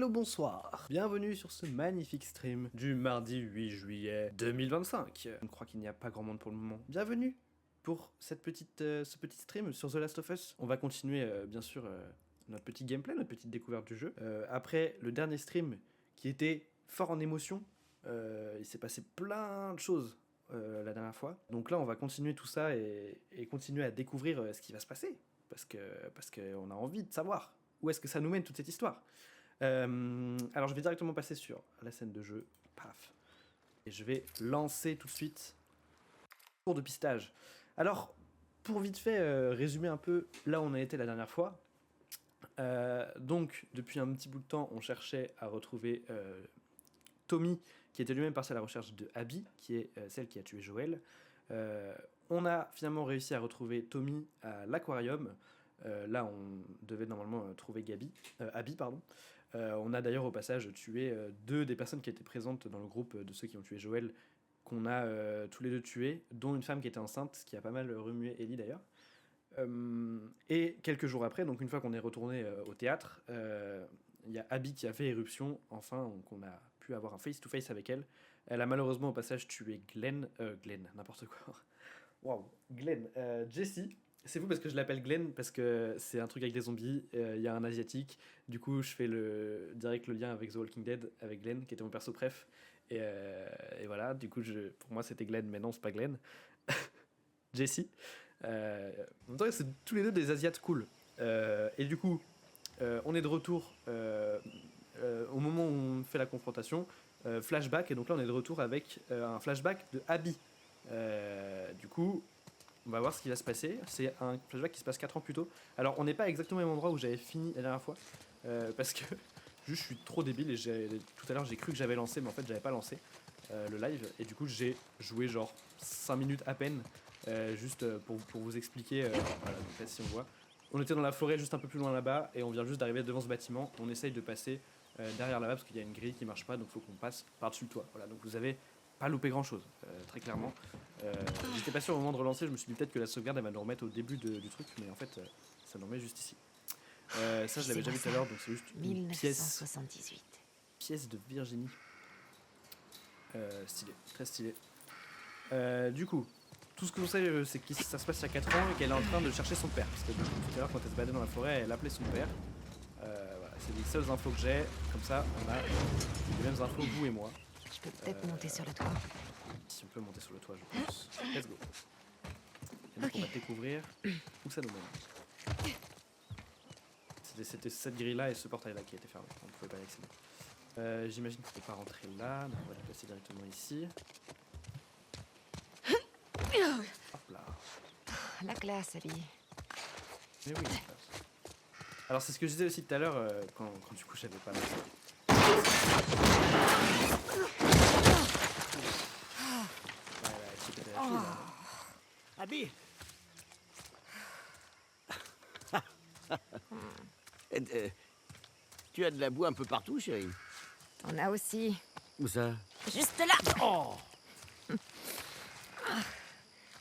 Hello, bonsoir. Bienvenue sur ce magnifique stream du mardi 8 juillet 2025. Je crois qu'il n'y a pas grand monde pour le moment. Bienvenue pour ce petit stream sur The Last of Us. On va continuer bien sûr notre petit gameplay, notre petite découverte du jeu. Après le dernier stream qui était fort en émotion, il s'est passé plein de choses la dernière fois. Donc là on va continuer tout ça et continuer à découvrir ce qui va se passer. Parce qu'on a envie de savoir où est-ce que ça nous mène toute cette histoire. Alors je vais directement passer sur la scène de jeu, paf, et je vais lancer tout de suite cours de pistage. Alors pour vite fait résumer un peu là où on a été la dernière fois, donc depuis un petit bout de temps on cherchait à retrouver Tommy qui était lui-même parti à la recherche de Abby qui est celle qui a tué Joël. On a finalement réussi à retrouver Tommy à l'aquarium. Là on devait normalement trouver Abby pardon. On a d'ailleurs au passage tué deux des personnes qui étaient présentes dans le groupe de ceux qui ont tué Joël, qu'on a tous les deux tués, dont une femme qui était enceinte, ce qui a pas mal remué Ellie d'ailleurs. Et quelques jours après, donc une fois qu'on est retourné au théâtre, il y a Abby qui a fait éruption, enfin, donc on a pu avoir un face-to-face avec elle. Elle a malheureusement au passage tué Glenn, n'importe quoi. Waouh, Glenn, Jessie. C'est fou parce que je l'appelle Glenn parce que c'est un truc avec des zombies, il y a un asiatique, du coup je fais direct le lien avec The Walking Dead, avec Glenn qui était mon perso préf, et voilà, du coup pour moi c'était Glenn, mais non c'est pas Glenn. Jessie. En même temps c'est tous les deux des asiates cool, et du coup on est de retour au moment où on fait la confrontation, flashback, et donc là on est de retour avec un flashback de Abby. Du coup on va voir ce qui va se passer. C'est un flashback qui se passe 4 ans plus tôt. Alors, on n'est pas exactement au même endroit où j'avais fini la dernière fois. Parce que juste, je suis trop débile. Et tout à l'heure, j'ai cru que j'avais lancé, mais en fait, j'avais pas lancé le live. Et du coup, j'ai joué genre 5 minutes à peine. Juste pour vous expliquer. Voilà, donc là, si on voit. On était dans la forêt juste un peu plus loin là-bas. Et on vient juste d'arriver devant ce bâtiment. On essaye de passer derrière là-bas parce qu'il y a une grille qui marche pas. Donc, il faut qu'on passe par-dessus le toit. Voilà, donc vous avez pas loupé grand chose, très clairement. J'étais pas sûr au moment de relancer, je me suis dit peut-être que la sauvegarde elle va nous remettre au début du truc, mais en fait ça nous remet juste ici. Ça je l'avais déjà vu tout à l'heure, donc c'est juste une 1978. pièce de Virginie. Stylé, très stylé. Du coup, tout ce que vous savez c'est que ça se passe il y a 4 ans et qu'elle est en train de chercher son père. Parce que tout à l'heure quand elle se baladait dans la forêt, elle appelait son père. Voilà, c'est les seules infos que j'ai, comme ça on a les mêmes infos vous et moi. Je peux peut-être monter sur le toit. Si on peut monter sur le toit, je pense. Let's go. Et donc on va découvrir où ça nous mène. C'était cette grille-là et ce portail-là qui était fermé. On ne pouvait pas y accéder. J'imagine qu'on ne peut pas rentrer là, donc on va la placer directement ici. Hop là. La classe, Abby. Mais oui, la classe. Alors c'est ce que je disais aussi tout à l'heure quand du coup j'avais pas lancé. Abby. Tu as de la boue un peu partout, chérie. On a aussi. Où ça? Juste là. Oh.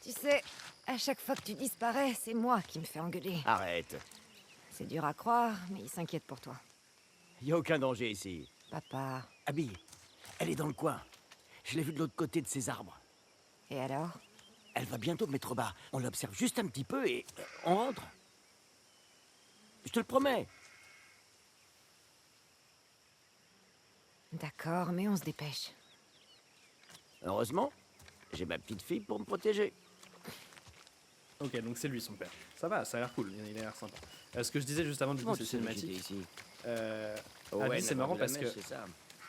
Tu sais, à chaque fois que tu disparais, c'est moi qui me fais engueuler. Arrête. C'est dur à croire, mais il s'inquiète pour toi. Y a aucun danger ici. Papa. Abby, elle est dans le coin. Je l'ai vue de l'autre côté de ces arbres. Et alors? Elle va bientôt me mettre au bas. On l'observe juste un petit peu et on rentre. Je te le promets. D'accord, mais on se dépêche. Heureusement, j'ai ma petite fille pour me protéger. Ok, donc c'est lui son père. Ça va, ça a l'air cool, il a l'air sympa. Ce que je disais juste avant du coup, c'est cinématique. Ici. Abby, c'est marrant parce que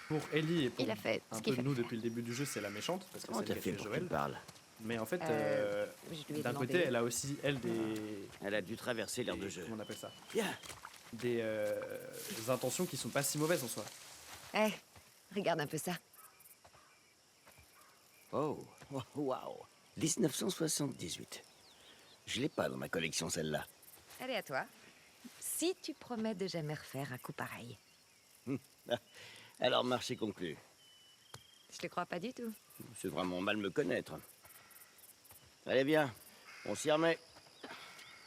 pour Ellie et pour Il a fait un ce peu qu'il nous fallait. depuis le début du jeu, c'est la méchante parce que Comment c'est t'as elle qui fait a tué pour Joël. qu'elle parle? Mais en fait, je lui ai d'un demandé. côté, elle a aussi elle des Elle a dû traverser l'air de jeu. comment on appelle ça? Viens. Des intentions qui sont pas si mauvaises en soi. Eh, regarde un peu ça. Oh, waouh. 1978. Je l'ai pas dans ma collection, celle-là. Allez, à toi. Si tu promets de jamais refaire un coup pareil. Alors, marché conclu. Je te crois pas du tout. C'est vraiment mal me connaître. Allez, viens. On s'y remet.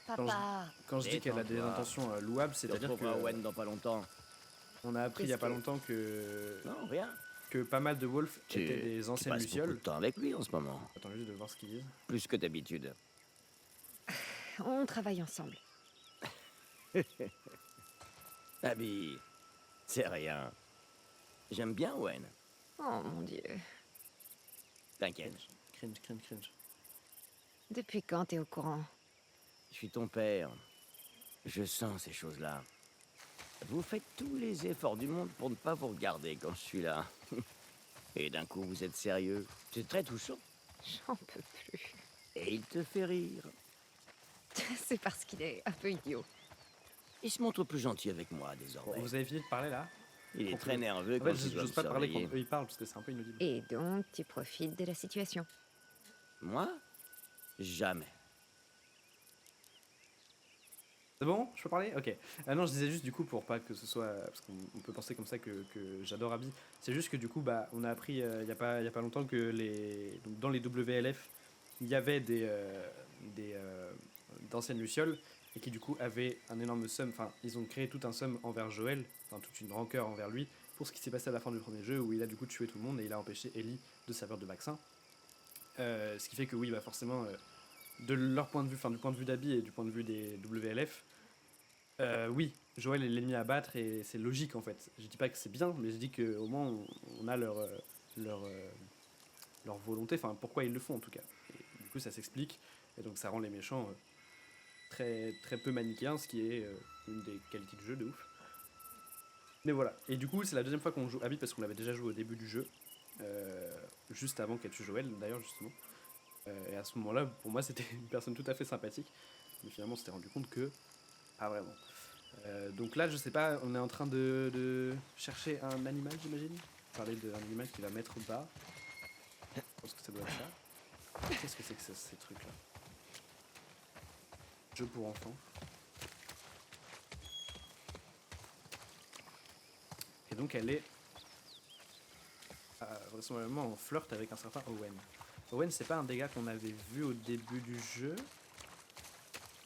Papa. Quand je dis qu'elle a des Détends-toi. intentions louables, Tu c'est-à-dire retrouveras que Owen dans pas longtemps. On a appris il y a Qu'est-ce pas que- longtemps Non, rien. que pas mal de wolves Tu, étaient des tu anciennes passes beaucoup lucioles. de temps avec lui en ce moment. Attends juste de voir ce qu'ils disent. Plus que d'habitude. On travaille ensemble. Abby, c'est rien. J'aime bien Owen. Oh mon Dieu. T'inquiète, Cringe, cringe, cringe. Depuis quand t'es au courant? je suis ton père. Je sens ces choses-là. Vous faites tous les efforts du monde pour ne pas vous regarder quand je suis là. Et d'un coup, vous êtes sérieux. C'est très touchant. J'en peux plus. Et il te fait rire. C'est parce qu'il est un peu idiot. Il se montre plus gentil avec moi désormais. Bon, vous avez fini de parler là? Il est Pour très que- nerveux En quand fait, il doit j'ose me pas te parler surveiller. quand eux ils parlent parce que c'est un peu inaudible. Et donc, tu profites de la situation. Moi? Jamais. C'est bon? Je peux parler? Ok. Ah non, je disais juste du coup pour pas que ce soit. Parce qu'on peut penser comme ça que j'adore Abby. C'est juste que du coup, bah, on a appris il y a pas longtemps que donc, dans les WLF, il y avait d'anciennes lucioles et qui du coup avaient un énorme somme. Enfin, ils ont créé tout un somme envers Joël, enfin toute une rancœur envers lui pour ce qui s'est passé à la fin du premier jeu où il a du coup tué tout le monde et il a empêché Ellie de servir de vaccin. Ce qui fait que oui, bah forcément, de leur point de vue, enfin du point de vue d'Abby et du point de vue des WLF. Oui, Joël est l'ennemi à battre et c'est logique en fait. Je dis pas que c'est bien, mais je dis qu'au moins on a leur, leur volonté, enfin pourquoi ils le font en tout cas. Et du coup ça s'explique et donc ça rend les méchants très, très peu manichéens, ce qui est une des qualités du jeu de ouf. Mais voilà, et du coup c'est la deuxième fois qu'on joue Abby parce qu'on l'avait déjà joué au début du jeu, juste avant qu'elle tue Joël d'ailleurs justement. Et à ce moment-là, pour moi c'était une personne tout à fait sympathique, mais finalement on s'était rendu compte que pas vraiment. Donc là, je sais pas, on est en train de chercher un animal, j'imagine. Parler d'un animal qui va mettre bas. Je pense que ça doit être ça. Qu'est-ce que c'est que ces trucs-là? Jeu pour enfants. Et donc elle est vraisemblablement en flirt avec un certain Owen. Owen, c'est pas un des gars qu'on avait vu au début du jeu.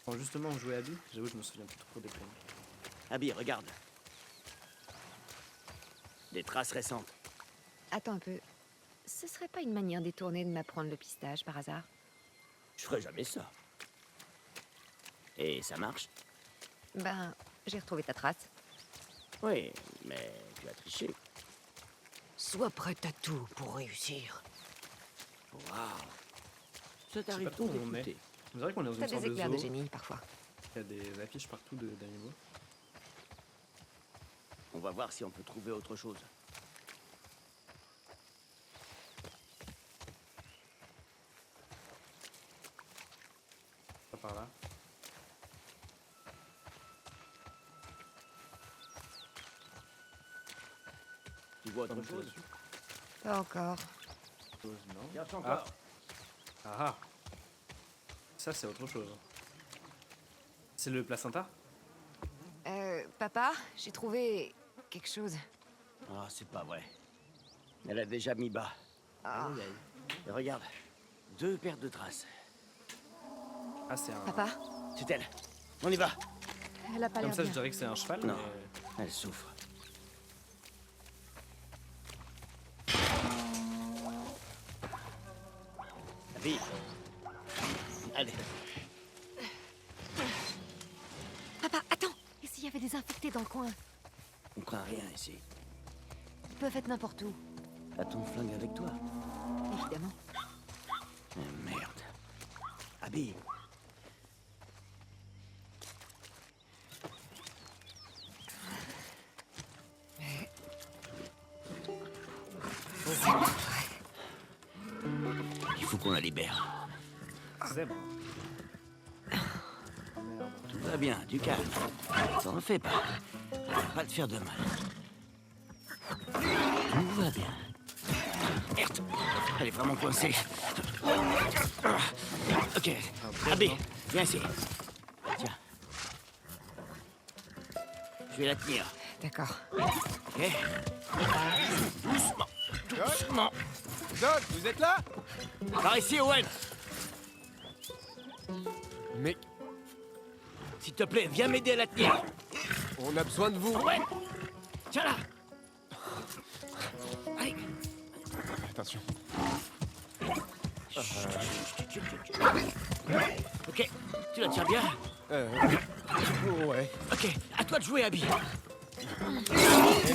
Quand justement on jouait à Abby, j'avoue, je me souviens plus trop des prénoms. Abby, regarde. Des traces récentes. Attends un peu. Ce serait pas une manière détournée de m'apprendre le pistage par hasard? Je ferais jamais ça. Et ça marche? Ben, j'ai retrouvé ta trace. Oui, mais tu as triché. Sois prête à tout pour réussir. Waouh. Ça Je sais t'arrive pas trop tout où on est. d'écouter. On dirait qu'on est dans T'as une sorte des de éclairs zoo. de génie, parfois. Il y a des affiches partout d'animaux. On va voir si on peut trouver autre chose. Pas par là. Tu vois Pas autre non plus chose? là-dessus. Pas encore. Non. Cherche Ah. encore. Ah. Ça, c'est autre chose. C'est le placenta? Papa, j'ai trouvé quelque chose. Ah, c'est pas vrai. Elle a déjà mis bas. Ah. Aïe, aïe. Et regarde, 2 paires de traces. Ah, c'est un. Papa, C'est elle. On y va. elle a pas Comme l'air ça, je bien. dirais que c'est un cheval. Non. Mais... Elle souffre. Abby. Allez. Papa, attends! Et s'il y avait des infectés dans le coin? On craint rien ici. Ils peuvent être n'importe où. T'as ton flingue avec toi? Évidemment. Merde. Abby. Il faut qu'on la libère. Zèbre. Tout va bien, du calme. T'en fais pas. Elle va pas te faire de mal. Tout va bien. Merde. Elle est vraiment coincée. Ok. Abby, viens ici. Tiens. Je vais la tenir. D'accord. Ok. Doucement. Doucement. Doc, vous êtes là? Par ici, Owen. Mais S'il te plaît, viens m'aider à la tenir. on a besoin de vous. Owen. Tiens là. Allez. Attention. Ok, tu la tiens bien? Ouais. Ok, à toi de jouer, Abby.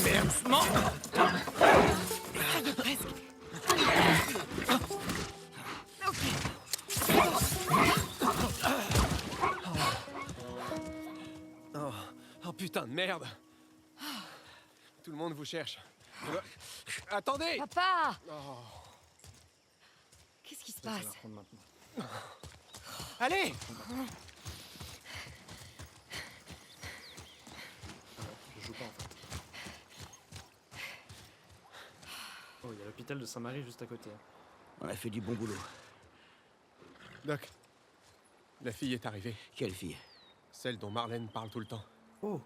Mais doucement. Oh putain de merde. Tout le monde vous cherche. Attendez! Papa! Qu'est-ce qui se Je vais passe? la reprendre maintenant. Allez! Je joue pas en fait. Oh, il y a l'hôpital de Saint-Marie juste à côté. On a fait du bon boulot. Doc, la fille est arrivée. Quelle fille? Celle dont Marlène parle tout le temps. Oh,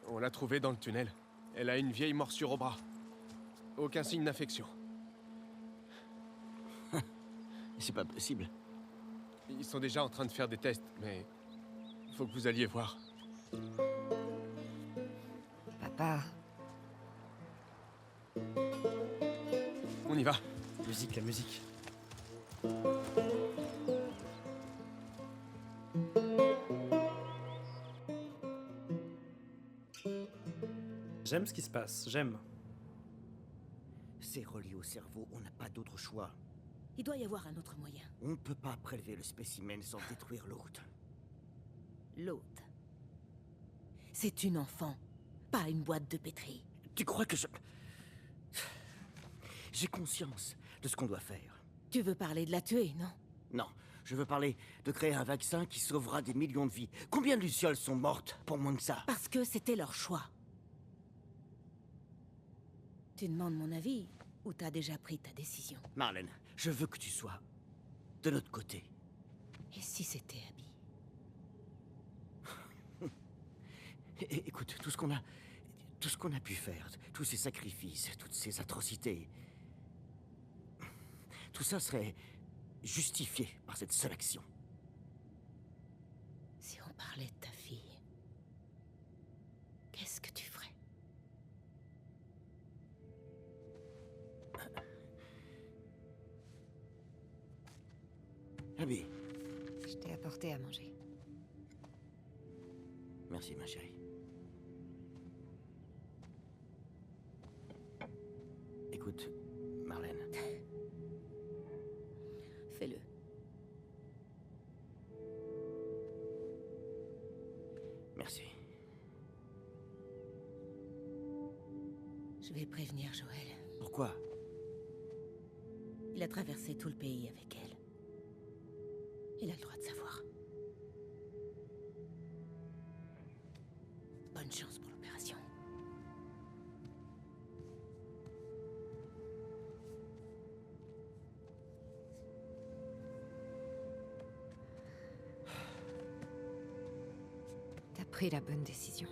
On l'a trouvée dans le tunnel. Elle a une vieille morsure au bras. Aucun signe d'infection. C'est pas possible. Ils sont déjà en train de faire des tests, mais... faut que vous alliez voir. Papa, On y va. musique, la musique. J'aime ce qui se passe, j'aime. C'est relié au cerveau, on n'a pas d'autre choix. Il doit y avoir un autre moyen. On ne peut pas prélever le spécimen sans détruire l'hôte. L'autre. C'est une enfant, pas une boîte de pétri. Tu crois que je... J'ai conscience de ce qu'on doit faire. Tu veux parler de la tuer, non? Non, je veux parler de créer un vaccin qui sauvera des millions de vies. Combien de lucioles sont mortes pour moins que ça? Parce que c'était leur choix. Tu demandes mon avis ou t'as déjà pris ta décision? Marlène, je veux que tu sois de notre côté. Et si c'était Abby? Écoute, tout ce qu'on a pu faire, tous ces sacrifices, toutes ces atrocités, tout ça serait justifié par cette seule action. Si on parlait de ta fille, qu'est-ce que tu ferais? Abby, je t'ai apporté à manger. merci ma chérie. Écoute, Marlène, Fais-le. merci. Je vais prévenir Joël. Pourquoi? Il a traversé tout le pays avec elle. Il a le droit de savoir. Bonne chance pour l'opération. T'as pris la bonne décision.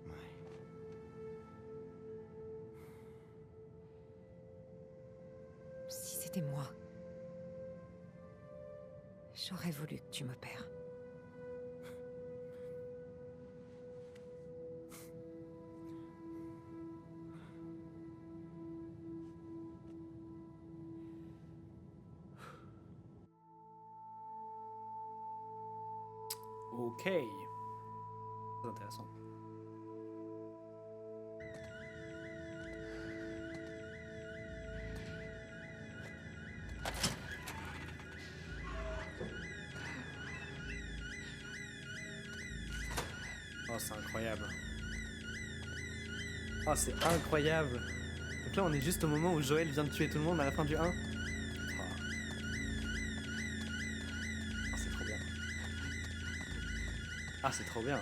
Ouais. Si c'était moi, j'aurais voulu que tu m'opères. Ok. C'est intéressant. Oh, c'est incroyable. Oh, c'est incroyable. Donc là, on est juste au moment où Joël vient de tuer tout le monde à la fin du 1. Oh, c'est trop bien. Ah, c'est trop bien.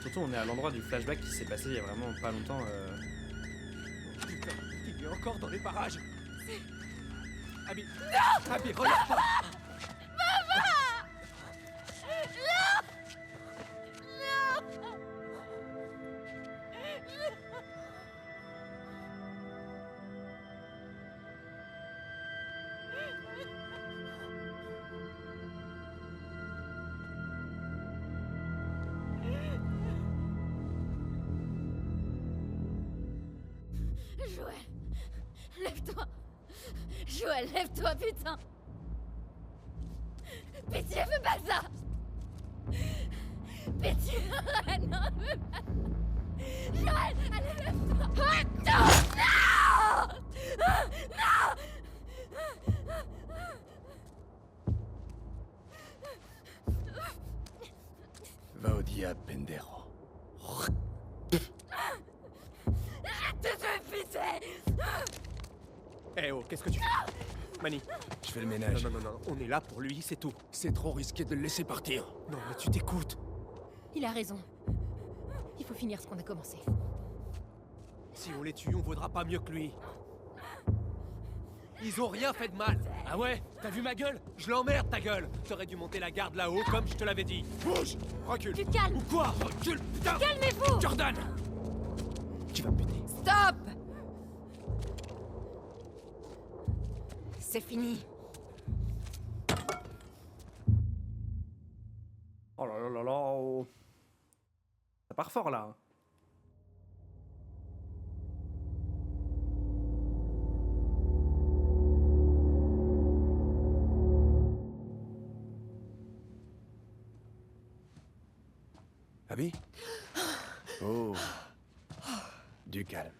Surtout, on est à l'endroit du flashback qui s'est passé il y a vraiment pas longtemps. Putain, il est encore dans les parages. Abby. Non! Abby, regarde pas! Joël, lève-toi. Joël, lève-toi, putain. Pitié, fais pas ça. Pitié, arrête, non, fais pas ça. Joël, allez, lève-toi. Ah, non, non. Ah, non. Va au diable, Pendero. Arrête de te pisser. Eh oh, qu'est-ce que tu fais? Manny, Je fais le ménage. non, on est là pour lui, c'est tout. C'est trop risqué de le laisser partir. Non, mais tu t'écoutes. Il a raison. Il faut finir ce qu'on a commencé. Si on les tue, on vaudra pas mieux que lui. Ils ont rien fait de mal. Ah ouais? T'as vu ma gueule? Je l'emmerde ta gueule. T'aurais dû monter la garde là-haut comme je te l'avais dit. Bouge! Recule! Tu te calmes. Ou quoi? Recule, putain! Calmez-vous. Jordan! Tu vas me buter. Stop! C'est fini. Oh là là là là. Oh. Ça part fort là. Abby? Oh. Du calme.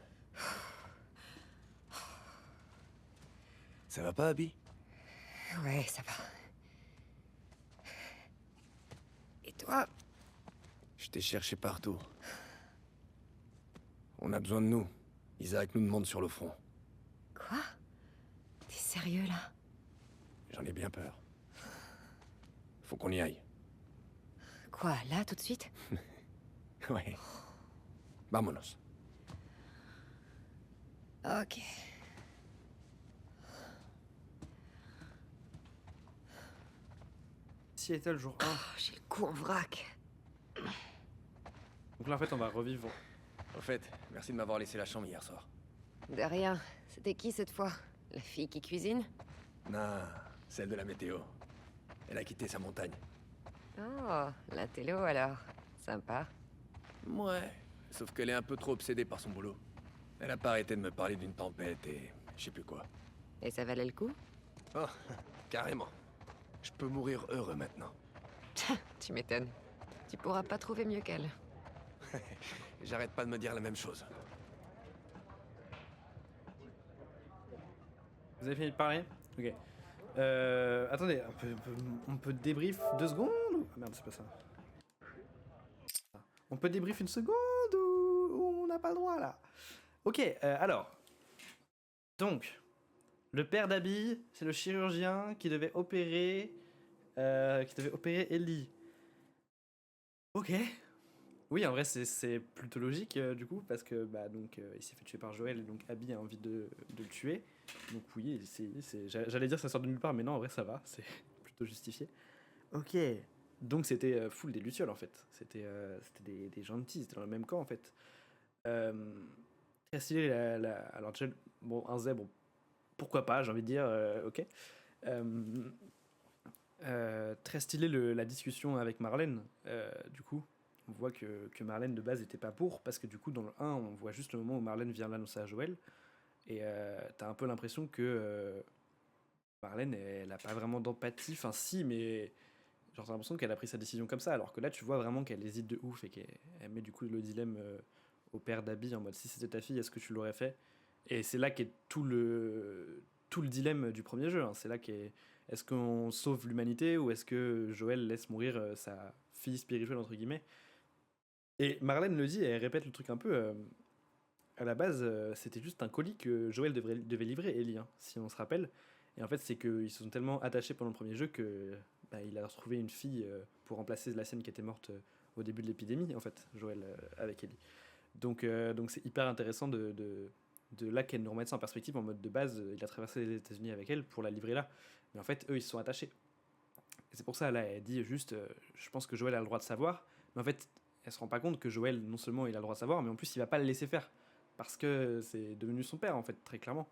Ça va pas, Abby? Ouais, ça va. Et toi? Je t'ai cherché partout. On a besoin de nous. Isaac nous demande sur le front. Quoi? T'es sérieux là? J'en ai bien peur. Faut qu'on y aille. Quoi, là, tout de suite? Ouais. Vámonos. Ok. Seattle jour 1. Oh, j'ai le cou en vrac. Donc là en fait on va revivre. Au fait, merci de m'avoir laissé la chambre hier soir. De rien. C'était qui cette fois? La fille qui cuisine? Non, celle de la météo. Elle a quitté sa montagne. Oh, la télo alors. Sympa. Ouais. Sauf qu'elle est un peu trop obsédée par son boulot. Elle a pas arrêté de me parler d'une tempête et je sais plus quoi. Et ça valait le coup? Oh, carrément. Je peux mourir heureux maintenant. Tu m'étonnes. Tu pourras pas trouver mieux qu'elle. J'arrête pas de me dire la même chose. Vous avez fini de parler? Ok. Attendez, on peut débrief 2 secondes ou... Ah, merde, c'est pas ça. On peut débrief 1 seconde ou on n'a pas le droit là? Ok, alors. Donc, le père d'Abby, c'est le chirurgien qui devait opérer Ellie. Ok. Oui, en vrai, c'est plutôt logique du coup, parce que il s'est fait tuer par Joël et donc Abby a envie de le tuer. Donc oui, j'allais dire que ça sort de nulle part, mais non, en vrai, ça va, c'est plutôt justifié. Ok. Donc c'était full des lucioles en fait. C'était des gentils, c'était dans le même camp en fait. Très stylé alors déjà, bon, un zèbre, pourquoi pas, j'ai envie de dire, ok. Très stylé la discussion avec Marlène, du coup. On voit que Marlène de base était pas pour, parce que du coup dans le 1 on voit juste le moment où Marlène vient l'annoncer à Joël, et t'as un peu l'impression que Marlène elle a pas vraiment d'empathie, enfin si, mais genre t'as l'impression qu'elle a pris sa décision comme ça, alors que là tu vois vraiment qu'elle hésite de ouf et qu'elle met du coup le dilemme au père d'Abby en mode si c'était ta fille est-ce que tu l'aurais fait, et c'est là qu'est tout le dilemme du premier jeu, hein. C'est là est-ce qu'on sauve l'humanité ou est-ce que Joël laisse mourir sa fille spirituelle entre guillemets. Et Marlène le dit et elle répète le truc un peu. À la base, c'était juste un colis que Joël devait livrer Ellie, hein, si on se rappelle. Et en fait, c'est qu'ils se sont tellement attachés pendant le premier jeu que il a retrouvé une fille pour remplacer la scène qui était morte au début de l'épidémie, en fait, Joël avec Ellie. Donc c'est hyper intéressant de là qu'elle nous remette ça en perspective, en mode de base, il a traversé les États-Unis avec elle pour la livrer là. Mais en fait, eux, ils se sont attachés. Et c'est pour ça, là, elle dit juste, je pense que Joël a le droit de savoir. Mais en fait, elle se rend pas compte que Joël, non seulement il a le droit de savoir, mais en plus il va pas le laisser faire. Parce que c'est devenu son père, en fait, très clairement.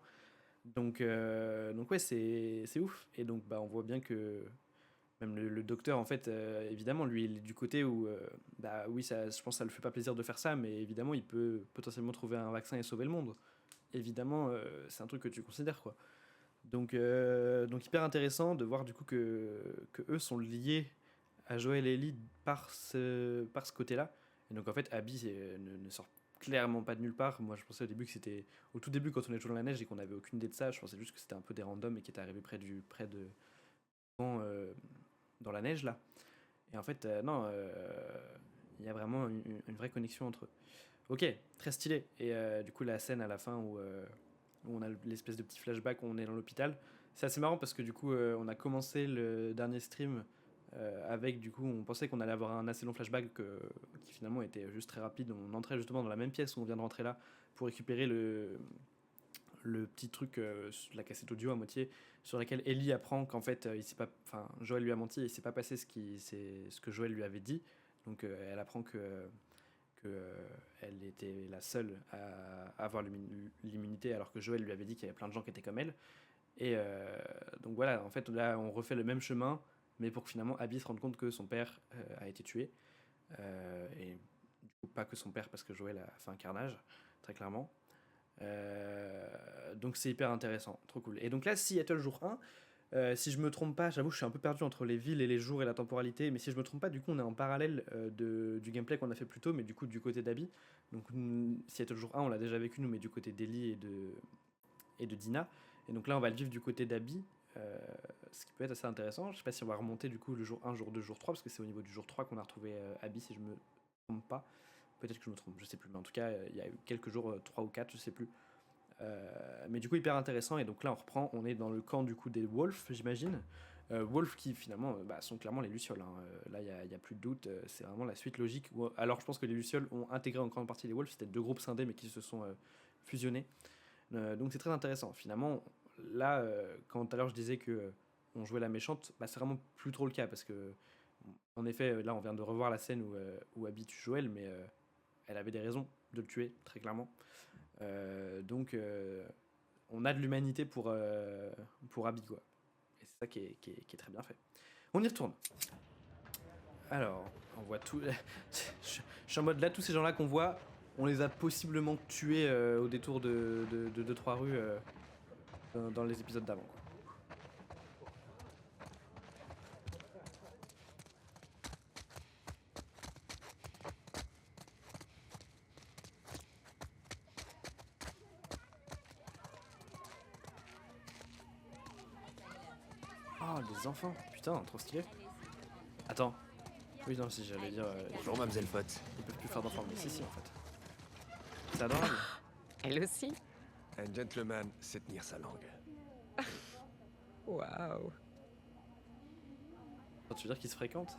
Donc ouais, c'est ouf. Et donc, on voit bien que même le docteur, en fait, évidemment, lui, il est du côté où, oui, je pense que ça le fait pas plaisir de faire ça, mais évidemment, il peut potentiellement trouver un vaccin et sauver le monde. évidemment, c'est un truc que tu considères, quoi. Donc hyper intéressant de voir du coup que eux sont liés à Joël et Ellie par ce côté-là. Et donc en fait, Abby ne sort clairement pas de nulle part. Moi, je pensais au début que c'était au tout début quand on est toujours dans la neige et qu'on avait aucune idée de ça. Je pensais juste que c'était un peu des randoms et qui étaient arrivés près de dans la neige là. Et en fait, non, il y a vraiment une vraie connexion entre eux. Ok, très stylé. Et du coup, la scène à la fin où on a l'espèce de petit flashback où on est dans l'hôpital, c'est assez marrant parce que du coup, on a commencé le dernier stream avec, du coup, on pensait qu'on allait avoir un assez long flashback qui finalement était juste très rapide. On entrait justement dans la même pièce où on vient de rentrer là pour récupérer le petit truc, la cassette audio à moitié, sur laquelle Ellie apprend qu'en fait, Joël lui a menti et il s'est pas passé ce que Joël lui avait dit. Donc elle apprend elle était la seule à avoir l'immunité alors que Joël lui avait dit qu'il y avait plein de gens qui étaient comme elle. Et donc voilà, en fait là on refait le même chemin, mais pour que finalement Abby se rende compte que son père a été tué. Et du coup pas que son père parce que Joël a fait un carnage, très clairement. Donc c'est hyper intéressant, trop cool. Et donc là, Seattle jour 1, si je me trompe pas, j'avoue je suis un peu perdu entre les villes et les jours et la temporalité, mais si je me trompe pas, du coup on est en parallèle du gameplay qu'on a fait plus tôt, mais du coup du côté d'Abby. Donc Seattle jour 1 on l'a déjà vécu nous, mais du côté d'Ellie et de Dina. Et donc là on va le vivre du côté d'Abby, ce qui peut être assez intéressant. Je sais pas si on va remonter du coup le jour 1, jour 2, jour 3, parce que c'est au niveau du jour 3 qu'on a retrouvé Abby, si je me trompe pas. Peut-être que je me trompe, je sais plus, mais en tout cas il y a eu quelques jours, 3 ou 4, je sais plus. Mais du coup hyper intéressant. Et donc là on reprend, on est dans le camp du coup des Wolves, j'imagine. Wolves qui finalement sont clairement les Lucioles, hein. Là il y a plus de doute, c'est vraiment la suite logique. Alors je pense que les Lucioles ont intégré en grande partie les Wolves, c'était deux groupes scindés mais qui se sont fusionnés. Donc c'est très intéressant. Finalement là, quand tout à l'heure je disais que on jouait la méchante, c'est vraiment plus trop le cas parce que en effet là on vient de revoir la scène où Abby tue Joël, mais elle avait des raisons de le tuer très clairement. Donc on a de l'humanité pour Abby, quoi. Et c'est ça qui est très bien fait. On y retourne. Alors, on voit tout. Je suis en mode là, tous ces gens-là qu'on voit, on les a possiblement tués au détour de 2-3 rues dans les épisodes d'avant, quoi. Oh, les enfants, putain, trop stylé. Attends. Oui, non, si j'allais dire. Bonjour, mademoiselle Fotte. Ils peuvent plus faire d'enfants, mais si, en fait. C'est adorable. Elle aussi? Un gentleman sait tenir sa langue. Waouh. Tu veux dire qu'ils se fréquentent?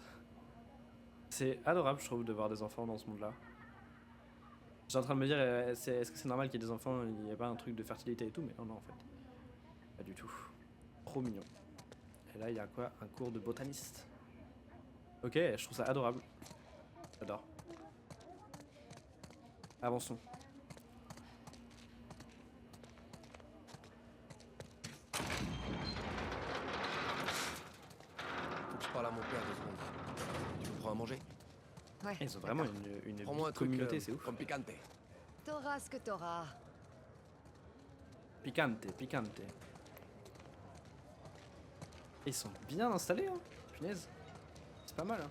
C'est adorable, je trouve, de voir des enfants dans ce monde-là. J'étais en train de me dire, est-ce que c'est normal qu'il y ait des enfants, il n'y a pas un truc de fertilité et tout, mais non, en fait. Pas du tout. Trop mignon. Et là, il y a quoi? Un cours de botaniste. Ok, je trouve ça adorable. J'adore. Avançons. Faut que je parle à mon père 2 secondes. Tu me prends à manger? Ouais. Ils ont vraiment une Prends-moi un truc communauté, c'est ouf. comme picante. T'auras ce que t'auras. Picante, picante. Ils sont bien installés, hein. Punaise. C'est pas mal, hein.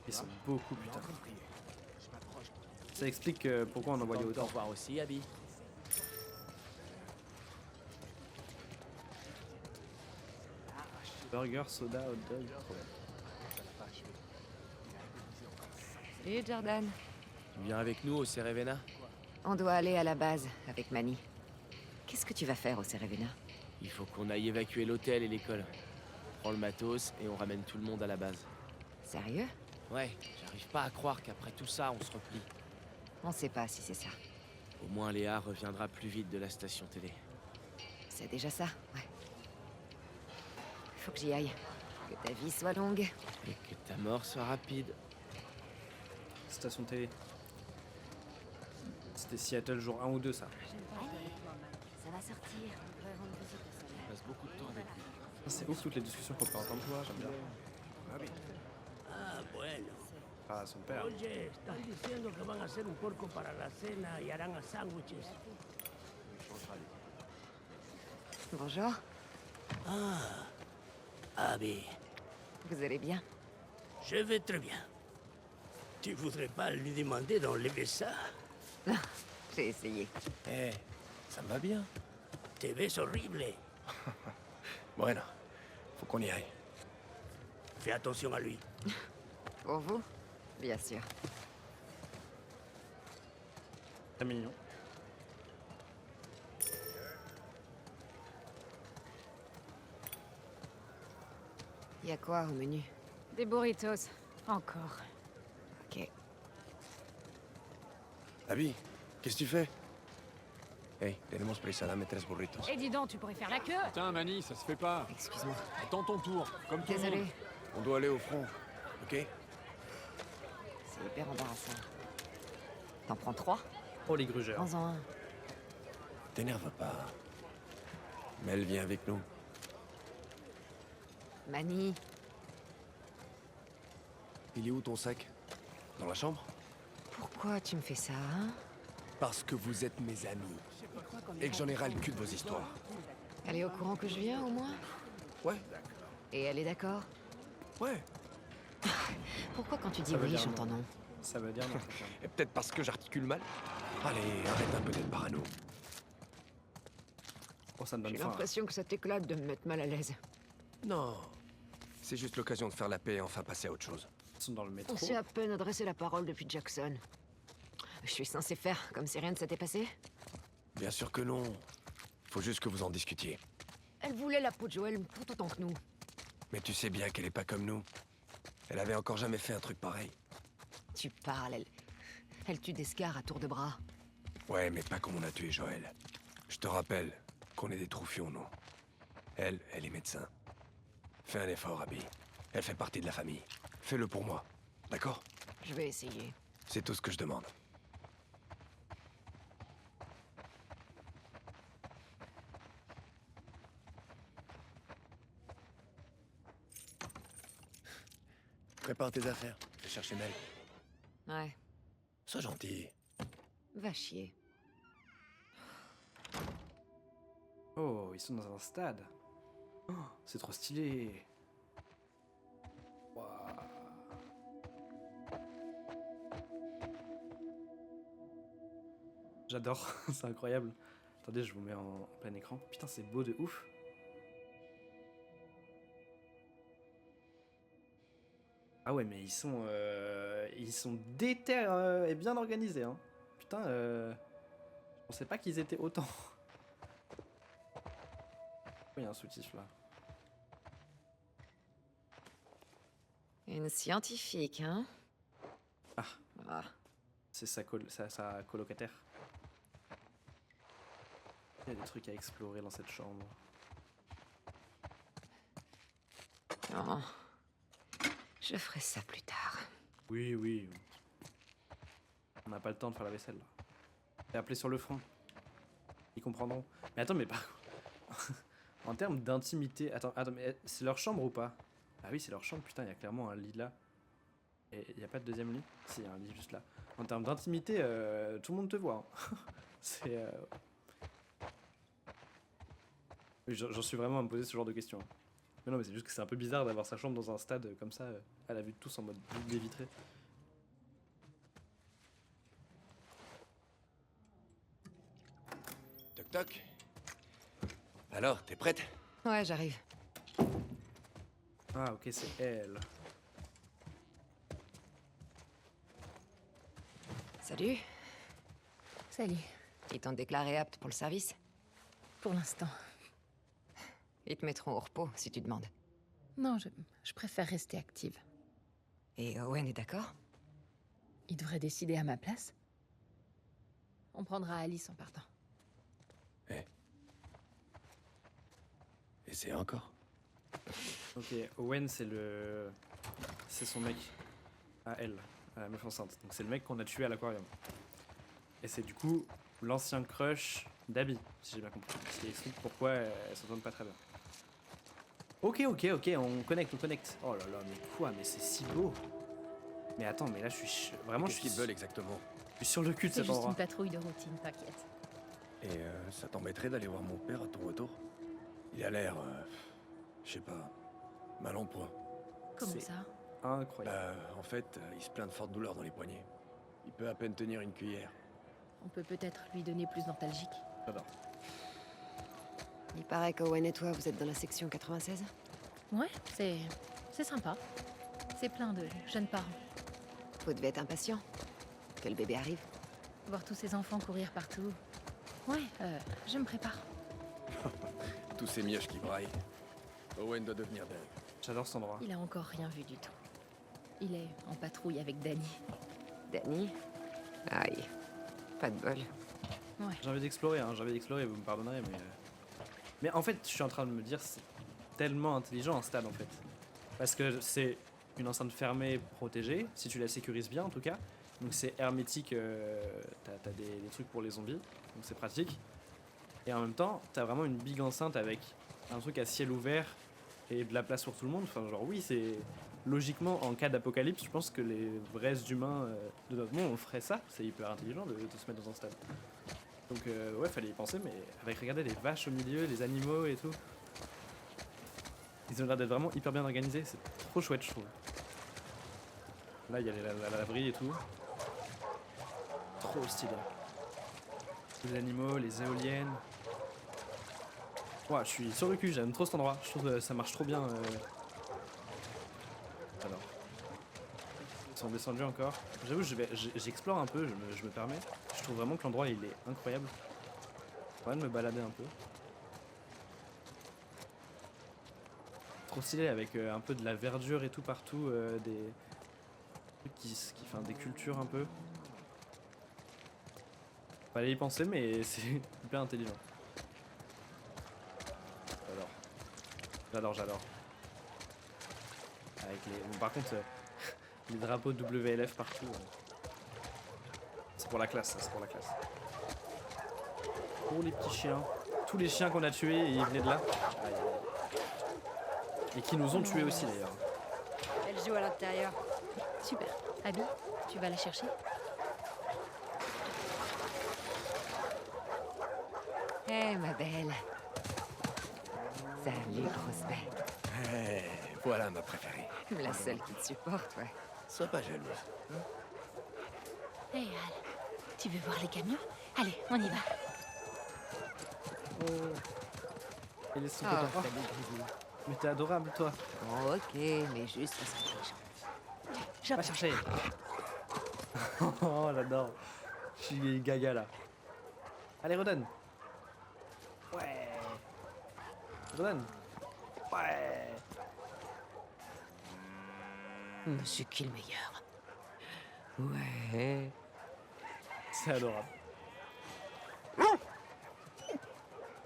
Ils sont beaucoup, putain. Ça explique pourquoi on envoyait Au autant. revoir aussi, Abby. Burger, soda, hot dog. Salut Jordan. Tu viens avec nous au Cerevena? On doit aller à la base avec Manny. Qu'est-ce que tu vas faire au Cerevena? Il faut qu'on aille évacuer l'hôtel et l'école. On prend le matos et on ramène tout le monde à la base. Sérieux? Ouais, j'arrive pas à croire qu'après tout ça, on se replie. On sait pas si c'est ça. Au moins Léa reviendra plus vite de la station télé. C'est déjà ça, ouais. Faut que j'y aille. Que ta vie soit longue. Et que ta mort soit rapide. Station télé. C'était Seattle jour 1 ou 2, ça. Ça va sortir. On passe beaucoup de temps avec lui. C'est ouf toutes les discussions qu'on peut entendre, toi, j'aime bien. Ah, bueno. Ah, son père. Oye, están diciendo que van a hacer un porco para la cena y harán sándwiches. Bonjour. Abby, Vous allez bien? je vais très bien. Tu voudrais pas lui demander d'enlever ça? J'ai essayé. Eh, ça me va bien. Te ves horrible. Bueno, faut qu'on y aille. Fais attention à lui. Pour vous? Bien sûr. Très mignon. Y a quoi au menu? Des burritos. Encore. Ok. Abby, qu'est-ce que tu fais? Hey, tenemos prisa, dame 3 burritos. Et dis donc, tu pourrais faire la queue. Putain, Manny, ça se fait pas. Excuse-moi. Attends ton tour, comme tout le Désolée. monde. On doit aller au front, ok? C'est hyper embarrassant. T'en prends 3? Oh, les grugeurs. Prends-en un. T'énerve pas. Mel vient avec nous. Manny. Il est où ton sac? Dans la chambre? Pourquoi tu me fais ça, hein? Parce que vous êtes mes amis. Et que j'en ai ras le cul de vos histoires. Elle est au courant que je viens, au moins? Ouais, Et elle est d'accord? ouais. Pourquoi quand tu dis Ça veut oui, dire j'entends non. non? Ça veut dire non. Et peut-être parce que j'articule mal. Allez, arrête un peu d'être parano. Oh, ça me donne J'ai faim. l'impression que ça t'éclate de me mettre mal à l'aise. Non. C'est juste l'occasion de faire la paix et enfin passer à autre chose. Ils sont dans le métro. On s'est à peine adressé la parole depuis Jackson. Je suis censé faire comme si rien ne s'était passé? Bien sûr que non. Faut juste que vous en discutiez. Elle voulait la peau de Joël tout autant que nous. Mais tu sais bien qu'elle est pas comme nous. Elle avait encore jamais fait un truc pareil. Tu parles, elle tue des scars à tour de bras. Ouais, mais pas comme on a tué Joël. Je te rappelle qu'on est des troufions, nous. Elle est médecin. Fais un effort, Abby. Elle fait partie de la famille. Fais-le pour moi, d'accord? Je vais essayer. C'est tout ce que je demande. Prépare tes affaires. Je vais chercher Mel. Ouais, Sois gentil. va chier. Oh, ils sont dans un stade. Oh, c'est trop stylé. Waouh. J'adore, c'est incroyable. Attendez, je vous mets en plein écran. Putain, c'est beau de ouf. Ah ouais, mais ils sont déter et bien organisés. Hein. Putain, je pensais pas qu'ils étaient autant. Il y a un soutif là. Une scientifique, hein? Ah. Ah. C'est sa colocataire. Il y a des trucs à explorer dans cette chambre. Non. Je ferai ça plus tard. Oui, oui. On n'a pas le temps de faire la vaisselle là. Et appeler sur le front. Ils comprendront. Mais attends, mais par contre, en termes d'intimité... Attends, mais c'est leur chambre ou pas? Ah oui, c'est leur chambre, putain, il y a clairement un lit là. Et il n'y a pas de deuxième lit? Si, il y a un lit juste là. En termes d'intimité, tout le monde te voit. Hein. C'est... Oui, j'en suis vraiment à me poser ce genre de questions. Mais non, mais c'est juste que c'est un peu bizarre d'avoir sa chambre dans un stade comme ça, à la vue de tous en mode baie vitrée. Toc toc. Alors, t'es prête? Ouais, j'arrive. Ah, ok, c'est elle. Salut. Salut. Ils t'ont déclaré apte pour le service? Pour l'instant. Ils te mettront au repos si tu demandes. Non, je préfère rester active. Et Owen est d'accord? Il devrait décider à ma place. On prendra Alice en partant. Et c'est encore? Ok, Owen, c'est son mec. À elle, à la meuf enceinte. Donc c'est le mec qu'on a tué à l'aquarium. Et c'est du coup l'ancien crush d'Abby, si j'ai bien compris. Ce qui explique pourquoi elle s'entend pas très bien. Ok, on connecte. Oh là là, mais quoi? Mais c'est si beau. Mais attends, mais là, vraiment, je Qu'est-ce qu'ils veulent exactement? suis sur le cul de C'est cet juste endroit. une patrouille de routine, t'inquiète. Et ça t'embêterait d'aller voir mon père à ton retour? Il a l'air, je sais pas, mal en point. Comment C'est- ça? Incroyable. En fait, il se plaint de fortes douleurs dans les poignets. Il peut à peine tenir une cuillère. On peut peut-être lui donner plus d'antalgique. J'adore. Il paraît qu'Owen et toi, vous êtes dans la section 96. Ouais, c'est sympa. C'est plein de jeunes parents. Vous devez être impatient. Que le bébé arrive. Voir tous ces enfants courir partout. Ouais, je me prépare. Tous ces mioches qui braillent. Owen doit devenir dingue. J'adore cet endroit. Il a encore rien vu du tout. Il est en patrouille avec Danny. Danny. Aïe. Pas de bol. J'ai envie d'explorer, hein. J'ai envie d'explorer, vous me pardonnerez, mais... Mais en fait, je suis en train de me dire, c'est tellement intelligent un stade, en fait. Parce que c'est une enceinte fermée, protégée, si tu la sécurises bien, en tout cas. Donc c'est hermétique, t'as des trucs pour les zombies, donc c'est pratique. Et en même temps, t'as vraiment une big enceinte avec un truc à ciel ouvert et de la place pour tout le monde. Enfin, genre, oui, c'est... Logiquement, en cas d'apocalypse, je pense que les vrais humains de notre monde, on ferait ça. C'est hyper intelligent de se mettre dans un stade. Donc, ouais, fallait y penser, mais avec, regardez, les vaches au milieu, les animaux et tout. Ils ont l'air d'être vraiment hyper bien organisés. C'est trop chouette, je trouve. Là, il y a la laverie et tout. Trop stylé. Les animaux, les éoliennes. Ouais, je suis sur le cul, j'aime trop cet endroit. Je trouve que ça marche trop bien. Alors. Ils sont descendus encore. J'avoue, j'explore un peu, je me permets. Je trouve vraiment que l'endroit il est incroyable. J'ai envie de me balader un peu. Trop stylé avec un peu de la verdure et tout partout, des trucs enfin, des cultures un peu. Fallait y penser, mais c'est hyper intelligent. J'adore. Avec les... Bon, par contre, les drapeaux WLF partout. C'est pour la classe, ça, c'est pour la classe. Oh les petits chiens. Tous les chiens qu'on a tués, ils venaient de là. Aïe, aïe. Et qui nous ont tués aussi d'ailleurs. Elle joue à l'intérieur. Super. Abby, tu vas la chercher? Eh, ma belle. Salut, grosse bête. Voilà ma préférée. La seule qui te supporte, ouais. Sois pas jalouse. Hé, Al, tu veux voir les camions? Allez, on y va. Et les sons Ah, de- Oh, salut, Grisou. mais t'es adorable toi. Oh, ok, mais juste parce que t'es gentil. Va chercher. Oh j'adore. Je suis gaga là. Allez Rodan. Ouais. Rodan. Ouais. C'est qui le meilleur? Ouais. C'est adorable.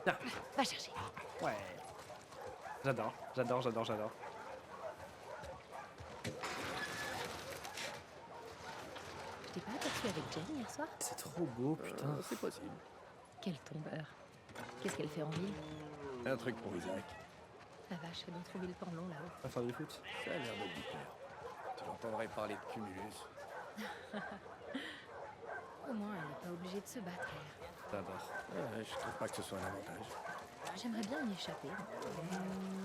Tiens. Va chercher. Ouais. J'adore. Je t'ai pas aperçu avec Jenny hier soir? C'est trop beau, putain. C'est possible. Quel tombeur. Qu'est-ce qu'elle fait en ville? Un truc pour Isaac. La vache, elle doit trouver le temps long là-haut. On va faire du foot. Ça a l'air d'être du père. Tu l'entendrais parler de Cumulus. Au moins, elle n'est pas obligée de se battre. elle. J'adore. Je trouve pas que ce soit un avantage. J'aimerais bien y échapper.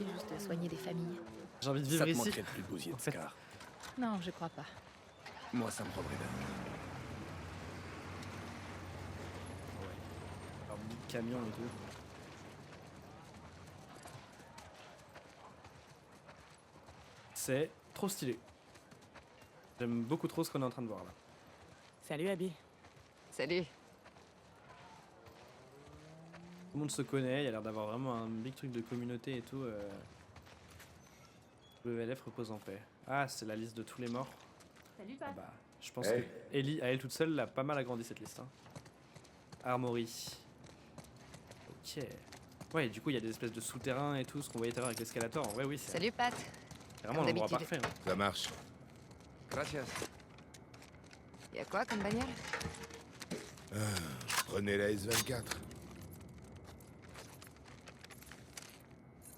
Et juste soigner des familles. J'ai envie de Ça vivre te ici. manquerait de plus de gosier de En fait. Scar. Non, je crois pas. Moi, ça me prendrait dingue. Alors, bout de camion et tout. C'est trop stylé. J'aime beaucoup trop ce qu'on est en train de voir là. Salut, Abby. Salut. Tout le monde se connaît, il y a l'air d'avoir vraiment un big truc de communauté et tout. Le LF repose en paix. Ah, c'est la liste de tous les morts. Salut, Ah bah, je pense que Ellie, à elle toute seule, a pas mal agrandi cette liste. Hein. Armory. Ok. Ouais, et du coup, il y a des espèces de souterrains et tout, ce qu'on voyait tout à l'heure avec l'escalator. Ouais, oui, c'est Salut, Pat. vraiment comme l'endroit d'habitude. parfait. Hein. Ça marche. Gracias. Y'a quoi comme bagnole? Prenez la S24.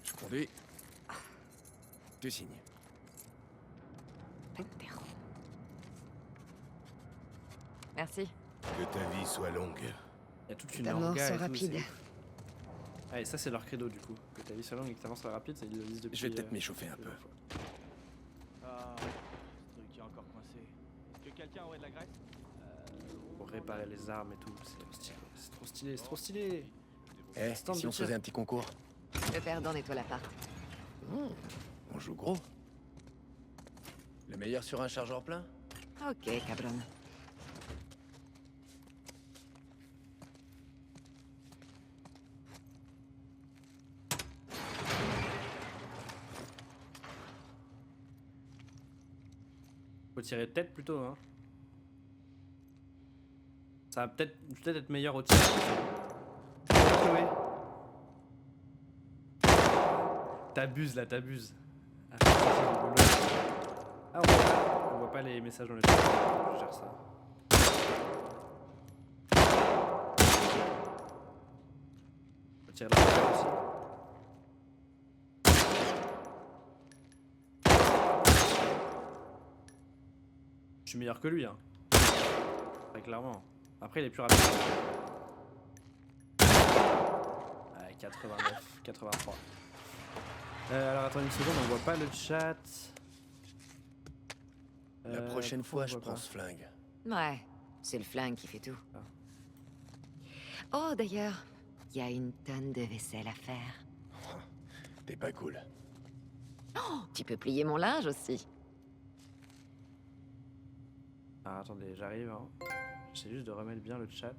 Je conduis. Tu signes. Patero. Merci. Que ta vie soit longue. Il y a toute une Ta mort orga soit et tout, rapide. c'est- Ah, et ça, c'est leur credo du coup. Que ta vie soit longue et que ta mort soit rapide, ça ils le disent depuis. Je vais peut-être m'échauffer un peu. plusieurs fois. Ah, ce truc est encore coincé. Est-ce que quelqu'un aurait de la graisse Pour réparer les armes et tout, c'est stylé. C'est trop stylé, c'est trop stylé. Eh, Stand si de on tir. faisait un petit concours? Le perdant nettoie l'appart. On joue gros. Le meilleur sur un chargeur plein? Ok, cabron. Faut tirer tête plutôt, hein. Ça va peut-être être meilleur au tir. Chloé. T'abuses là, t'abuses. Ah, ça, c'est rigolo. Ah, on voit pas les messages dans le chat. Je gère ça. Faut tirer la tête aussi. Je suis meilleur que lui, hein. Très clairement. Après, il est plus rapide. Ouais, 89, 83. Alors attends une seconde, on voit pas le chat. La prochaine fois, je pourquoi prends pas. ce flingue. Ouais, c'est le flingue qui fait tout. Ah. Oh, d'ailleurs, il y a une tonne de vaisselle à faire. T'es pas cool. Tu peux plier mon linge aussi. Ah, attendez, j'arrive. Hein. J'essaie juste de remettre bien le chat.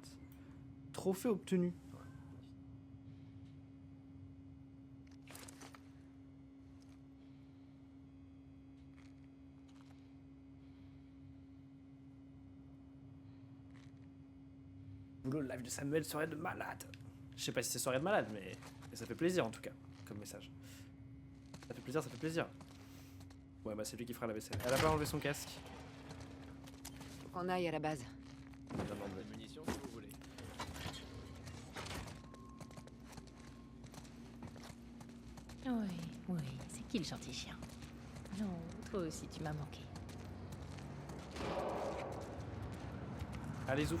Trophée obtenu. Boulot, le live de Samuel, soirée de malade. Je sais pas si c'est soirée de malade, mais ça fait plaisir en tout cas, comme message. Ça fait plaisir, ça fait plaisir. Ouais, bah c'est lui qui fera la vaisselle. Elle a pas enlevé son casque. Faut qu'on aille à la base. Elle vient d'enlever. Des munitions si vous voulez. Oui, oui, c'est qui le gentil chien? Non, toi aussi tu m'as manqué. Allez, Zou.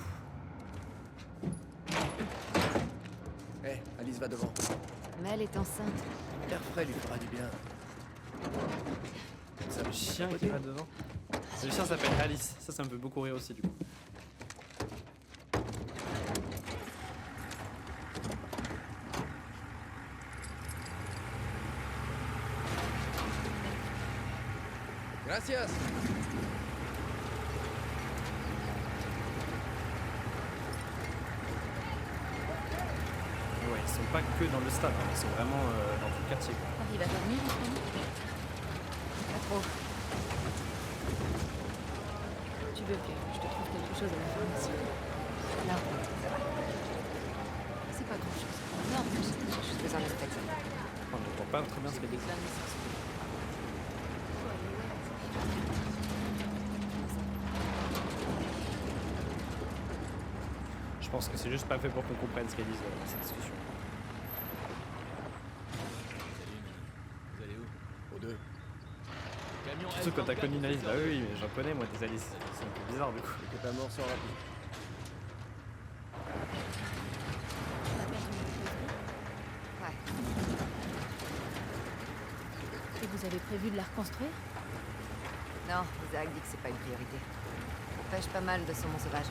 Eh, Alice va devant. Mel est enceinte. L'air frais lui fera du bien. C'est le chien qui va devant. Le chien s'appelle Alice. Ça me fait beaucoup rire aussi, du coup. Gracias. Ouais, ils sont pas que dans le stade, hein, ils sont vraiment dans tout le quartier. Quoi. T'arrives à dormir en ce moment? Pas trop. Tu veux que je te trouve quelque chose à la pharmacie? Non, C'est pas grand chose. Non, j'ai juste besoin de respecter. On ne comprend pas très bien ce qu'elle dit. Je pense que c'est juste pas fait pour qu'on comprenne ce qu'elle dit dans cette discussion. Vous allez où? Aux deux. Camion Surtout quand t'as L34, connu une Alice, bah vous oui, mais j'en connais moi des Alice. C'est un peu bizarre du coup. Que ta mort soit rapide. Ouais. Et vous avez prévu de la reconstruire? Non, Isaac dit que c'est pas une priorité. On pêche pas mal de saumon sauvage.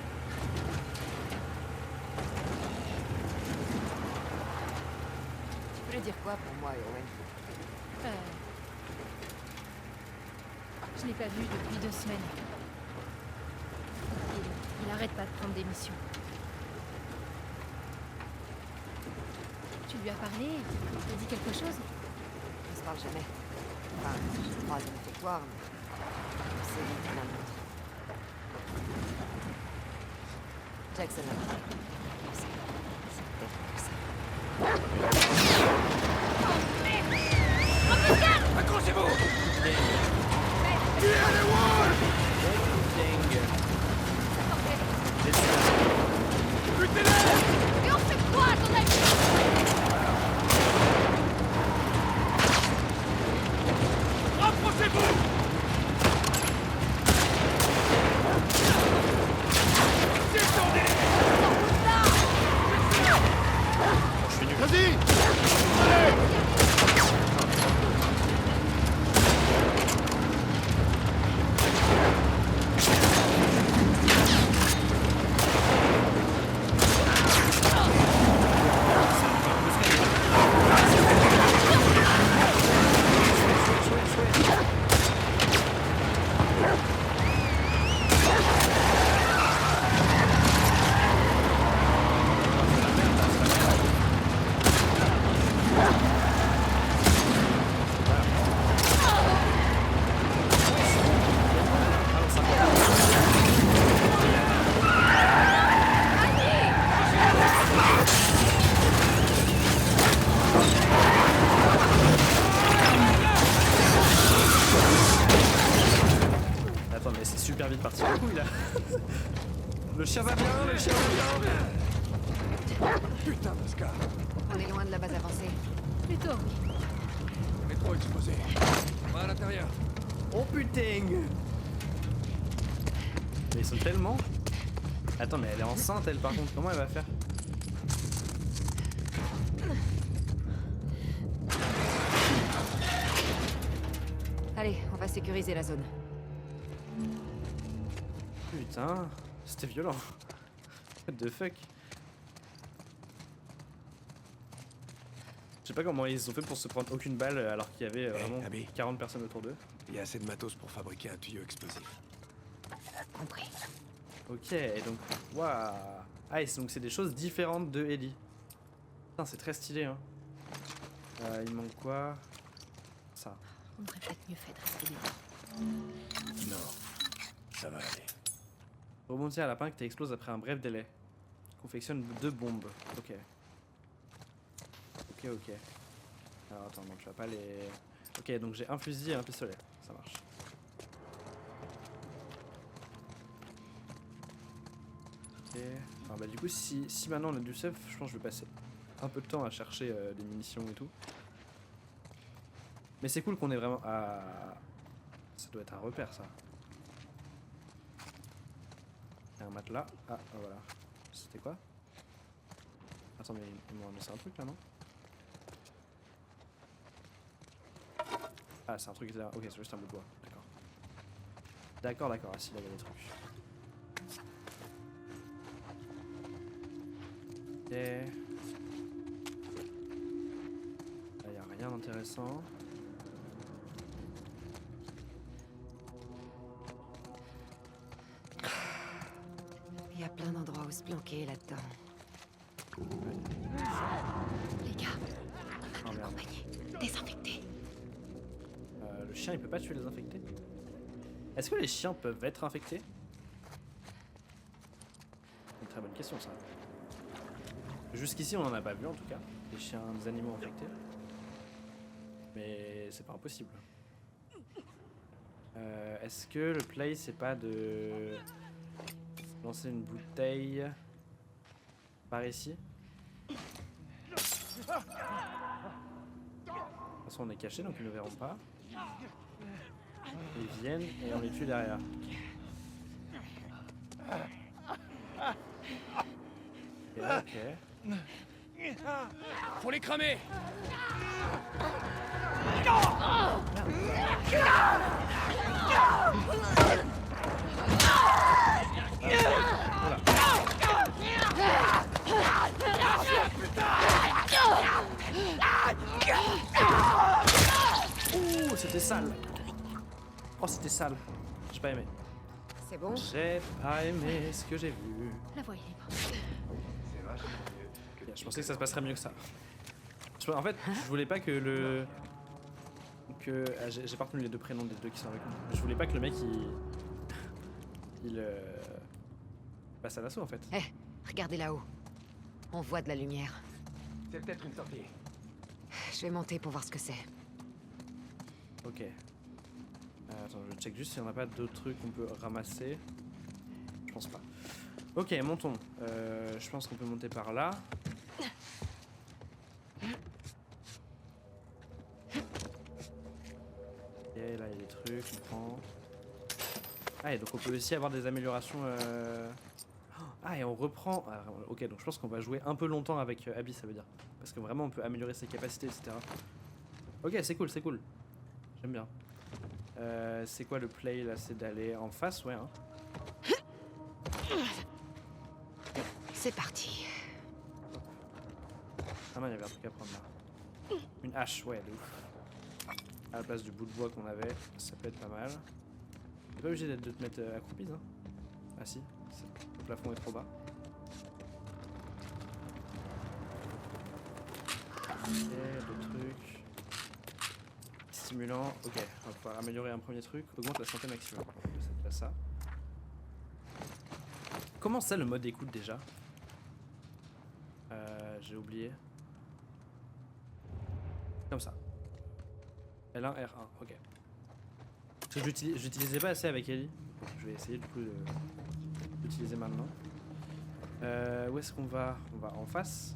Tu voulais dire quoi pour moi, Owen? Je l'ai pas vu depuis 2 semaines. Il arrête pas de prendre des missions. Tu lui as parlé? Il t'a dit quelque chose? On se parle jamais. Enfin, je le croise au réfectoire, mais c'est vite l'un de l'autre. Jackson a parlé. C'est peut-être pour ça. Et on fait quoi, à ton avis? Le chien va bien, le chien va bien. Putain, Pascal. On est loin de la base avancée. Plutôt. On est trop exposé. On va à l'intérieur. Oh putain. Mais ils sont tellement... Attends, mais elle est enceinte, elle, par contre. Comment elle va faire? Allez, on va sécuriser la zone. Putain, c'était violent. What the fuck? Je sais pas comment ils ont fait pour se prendre aucune balle alors qu'il y avait vraiment Abby. 40 personnes autour d'eux. Il y a assez de matos pour fabriquer un tuyau explosif. Compris. Ok, et donc, waouh. Ah, et donc c'est des choses différentes de Ellie. Putain, c'est très stylé, hein. Il manque quoi? Ça. On aurait peut-être mieux fait de rester libre. Non, ça va aller. Rebondir à lapin qui t'explose après un bref délai. Confectionne 2 bombes. Ok. Ok. Alors attends, non, tu vas pas les... Ok, donc j'ai un fusil et un pistolet. Ça marche. Ok. Alors bah du coup, si maintenant on a du stuff, je pense que je vais passer un peu de temps à chercher des munitions et tout. Mais c'est cool qu'on ait vraiment... Ah... Ça doit être un repère, ça. Il y a un matelas. Ah, voilà. C'était quoi? Attends, mais ils m'ont annoncé un truc là, non? Ah, c'est un truc là. Ok, c'est juste un bout de bois. D'accord. D'accord. Ah, si, là, il y a des trucs. Ok. Là, il n'y a rien d'intéressant. Il y a plein d'endroits où se planquer là-dedans. Les gars, on Oh, m'a merde. accompagné. Désinfecté. Le chien, il peut pas tuer les infectés? Est-ce que les chiens peuvent être infectés? Une très bonne question, ça. Jusqu'ici, on en a pas vu, en tout cas. Les chiens, des animaux infectés. Mais c'est pas impossible. Est-ce que le play, c'est pas de lancer une bouteille par ici? De toute façon, on est caché, donc ils ne verront pas. Ils viennent et on les tue derrière. Ok. Faut les cramer. Ouh, c'était sale. Oh, c'était sale. J'ai pas aimé. C'est bon? J'ai pas aimé ce que j'ai vu. La voie est libre. Ok, je pensais que ça se passerait mieux que ça. En fait, je voulais pas que le... Ah, j'ai pas retenu les 2 prénoms des 2 qui sont avec moi. Je voulais pas que le mec, il passe à l'assaut, en fait. Eh, regardez là-haut. On voit de la lumière. C'est peut-être une sortie. Je vais monter pour voir ce que c'est. Ok. Attends, je check juste s'il n'y en a pas d'autres trucs qu'on peut ramasser. Je pense pas. Ok, montons. Je pense qu'on peut monter par là. Ok, là il y a des trucs, on prend. Ah, et donc on peut aussi avoir des améliorations. Ah, et on reprend. Ah, ok, donc je pense qu'on va jouer un peu longtemps avec Abby, ça veut dire. Parce que vraiment on peut améliorer ses capacités, etc. Ok, c'est cool, c'est cool. J'aime bien. C'est quoi le play là? C'est d'aller en face, ouais. Hein. C'est parti. Ah non, il y avait un truc à prendre là. Une hache, ouais, de ouf. À la place du bout de bois qu'on avait, ça peut être pas mal. T'es pas obligé de te mettre accroupi, hein? Ah si, le plafond est trop bas. Ok, d'autres trucs. Stimulant, ok, on va pouvoir améliorer un premier truc. Augmente la santé maximum. C'est déjà ça. Comment c'est le mode écoute déjà? J'ai oublié. Comme ça. L1, R1, ok. Parce que j'utilisais pas assez avec Ellie. Je vais essayer du coup d'utiliser maintenant. Où est-ce qu'on va? On va en face.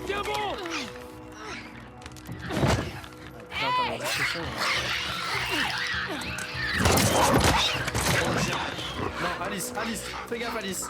Tiens bon! Putain, t'as l'air d'être chaud, Non, Alice, Alice, fais gaffe, Alice.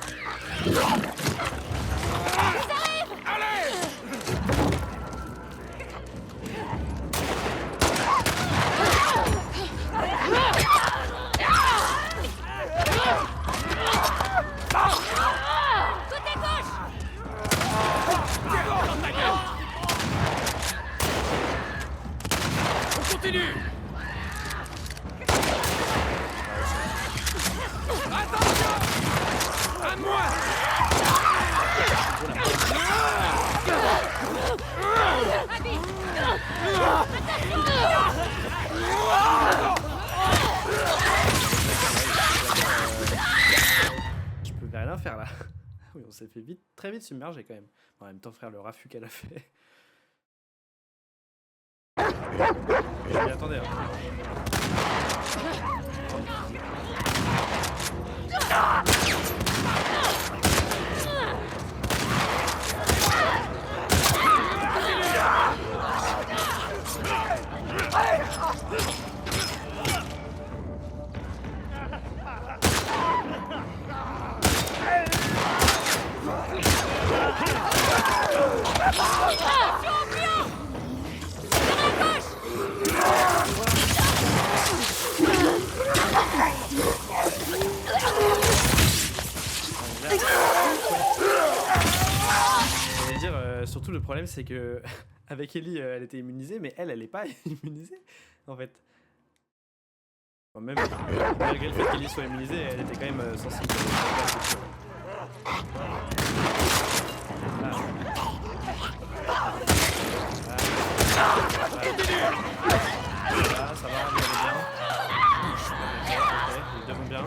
On continue! Attention! À moi! Je peux rien faire là. Oui, on s'est fait vite, très vite submerger quand même. En même temps, frère, le raffut qu'elle a fait. Je m'y attendais. J'allais dire, surtout le problème c'est que avec Ellie elle était immunisée, mais elle est pas immunisée en fait. Enfin, même malgré le fait qu'Ellie soit immunisée, elle était quand même sensible. Là, ça va, vous allez bien. Ok, les deux vont bien.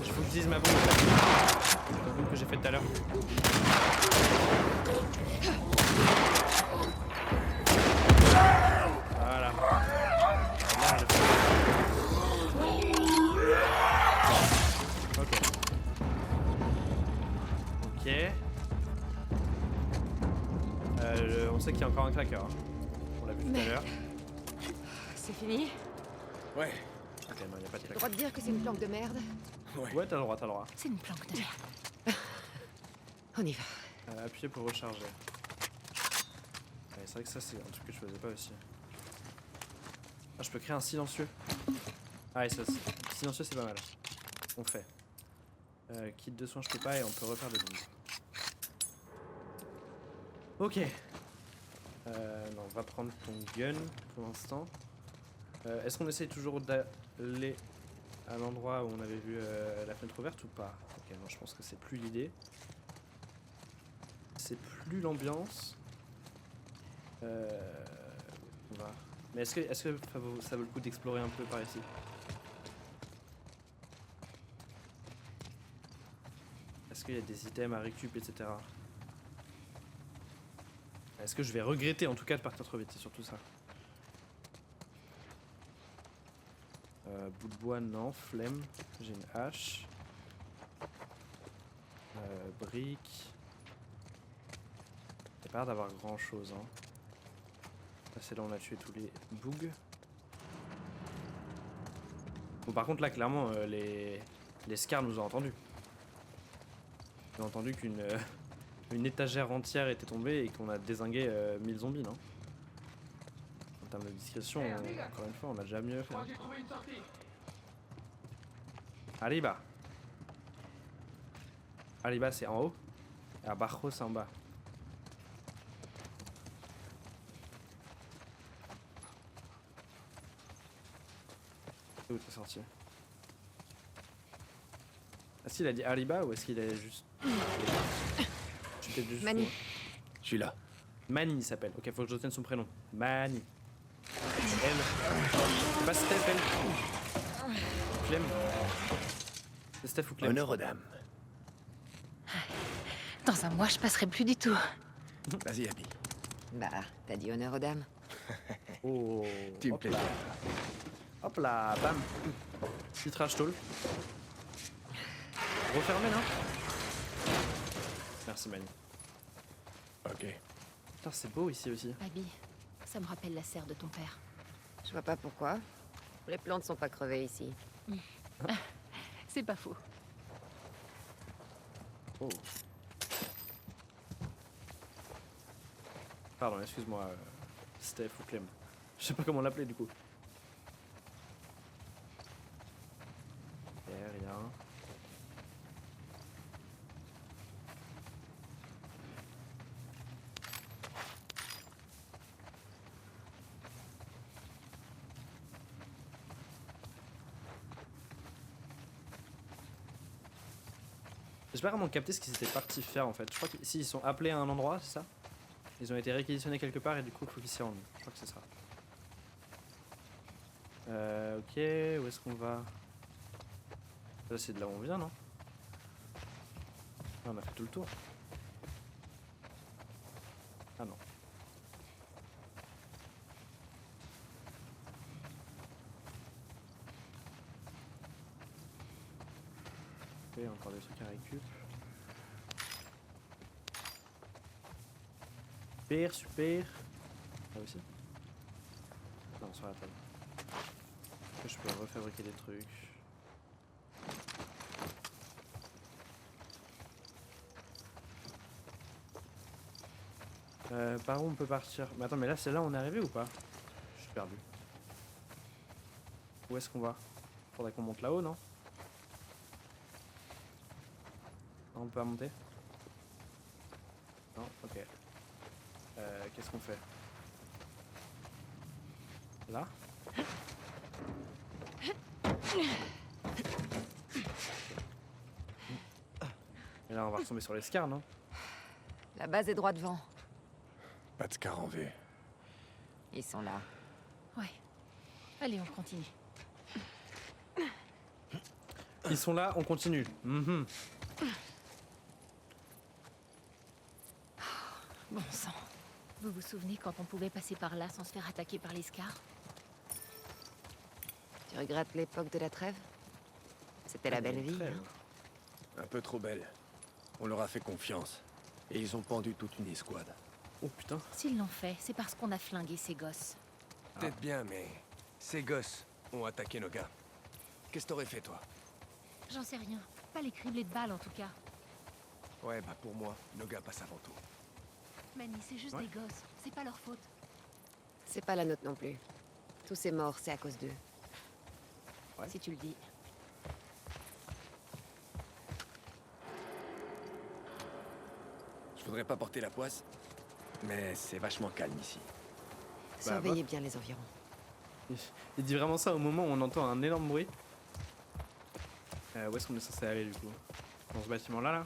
Je vous utilise ma bombe. La bombe que j'ai faite tout à l'heure. Voilà. Ok. Ok. On sait qu'il y a encore un claqueur. Hein. On l'a vu tout à l'heure. C'est fini? Ouais, Ok, non, il n'y a pas de J'ai le claqueur. droit de dire que c'est une planque de merde? Ouais, t'as le droit, t'as le droit. C'est une planque de merde. On y va. Appuyez pour recharger. Ouais, c'est vrai que ça, c'est un truc que je faisais pas aussi. Ah, je peux créer un silencieux. Ah, et ça, silencieux, c'est pas mal. On fait. Kit de soins, je peux pas, et on peut refaire des bombes. Ok. Non, on va prendre ton gun pour l'instant. Est-ce qu'on essaye toujours d'aller à l'endroit où on avait vu la fenêtre ouverte ou pas? Ok, non, je pense que c'est plus l'idée. C'est plus l'ambiance. On va. Mais est-ce que ça vaut le coup d'explorer un peu par ici? Est-ce qu'il y a des items à récup, etc. Est-ce que je vais regretter en tout cas de partir trop vite? C'est surtout ça. Bout de bois, non. Flemme. J'ai une hache. Briques. Il n'y a pas l'air d'avoir grand chose. Hein. Là, c'est là où on a tué tous les bugs. Bon, par contre, là, clairement, les scars nous ont entendus. Ils ont entendu qu'une une étagère entière était tombée et qu'on a dézingué 1000 zombies, non? En termes de discrétion, encore une fois, on a déjà mieux fait. Arriba. Arriba, c'est en haut. Et abajo, c'est en bas. Où t'es sorti? Ah si, il a dit arriba ou est-ce qu'il a juste... Tu t'es juste... Manu. je suis là. Manny il s'appelle. Ok, faut que je retienne son prénom. Manny. Elle. Pas Steph, elle. Clem. C'est Steph ou Clem? Honneur aux dames. Dans un mois, je passerai plus du tout. Vas-y, Abby. Bah, t'as dit honneur aux dames. Oh. Tu me Hop plais là. bien. Hop là, bam. Petit trash talk. Refermé, non? Merci, Manny. Ok. Putain, c'est beau ici aussi. Abby, ça me rappelle la serre de ton père. Je vois pas pourquoi. Les plantes sont pas crevées ici. C'est pas faux. Oh. Pardon, excuse-moi, Steph ou Clem. Je sais pas comment l'appeler du coup. Rien. J'ai pas vraiment capté ce qu'ils étaient partis faire en fait. Je crois qu'ici ils sont appelés à un endroit, c'est ça? Ils ont été réquisitionnés quelque part et du coup il faut qu'ils s'y rendent. Je crois que c'est ça. Ok, où est-ce qu'on va? Là c'est de là où on vient, non? Ah, on a fait tout le tour. Ah non. Ok, encore des trucs à récup. Super, super. Là aussi? Non, sur la table. Après, je peux refabriquer des trucs. Par où on peut partir? Mais attends, mais là, c'est là où on est arrivé ou pas? Je suis perdu. Où est-ce qu'on va? Faudrait qu'on monte là-haut, non? Non, on peut pas monter? Non, ok. Qu'est-ce qu'on fait? Là? Et là, on va retomber sur les scars, non? La base est droit devant. Pas de scar en vue. Ils sont là. Ouais. Allez, on continue. Ils sont là, on continue. Mhm. Bon sang. Vous vous souvenez quand on pouvait passer par là sans se faire attaquer par les scars? Tu regrettes l'époque de la trêve? C'était la belle vie. Très, hein. Un peu trop belle. On leur a fait confiance. Et ils ont pendu toute une escouade. Oh putain. S'ils l'ont fait, c'est parce qu'on a flingué ces gosses. Peut-être bien, mais ces gosses ont attaqué nos gars. Qu'est-ce que t'aurais fait, toi? J'en sais rien. Pas les criblés de balles, en tout cas. Ouais, bah pour moi, nos gars passent avant tout. Manny, c'est juste Ouais. des gosses. C'est pas leur faute. C'est pas la nôtre non plus. Tous ces morts, c'est à cause d'eux. Ouais. Si tu le dis. Je voudrais pas porter la poisse, mais c'est vachement calme ici. Surveillez bien les environs. Il dit vraiment ça au moment où on entend un énorme bruit. Où est-ce qu'on est censé aller du coup? Dans ce bâtiment là, là?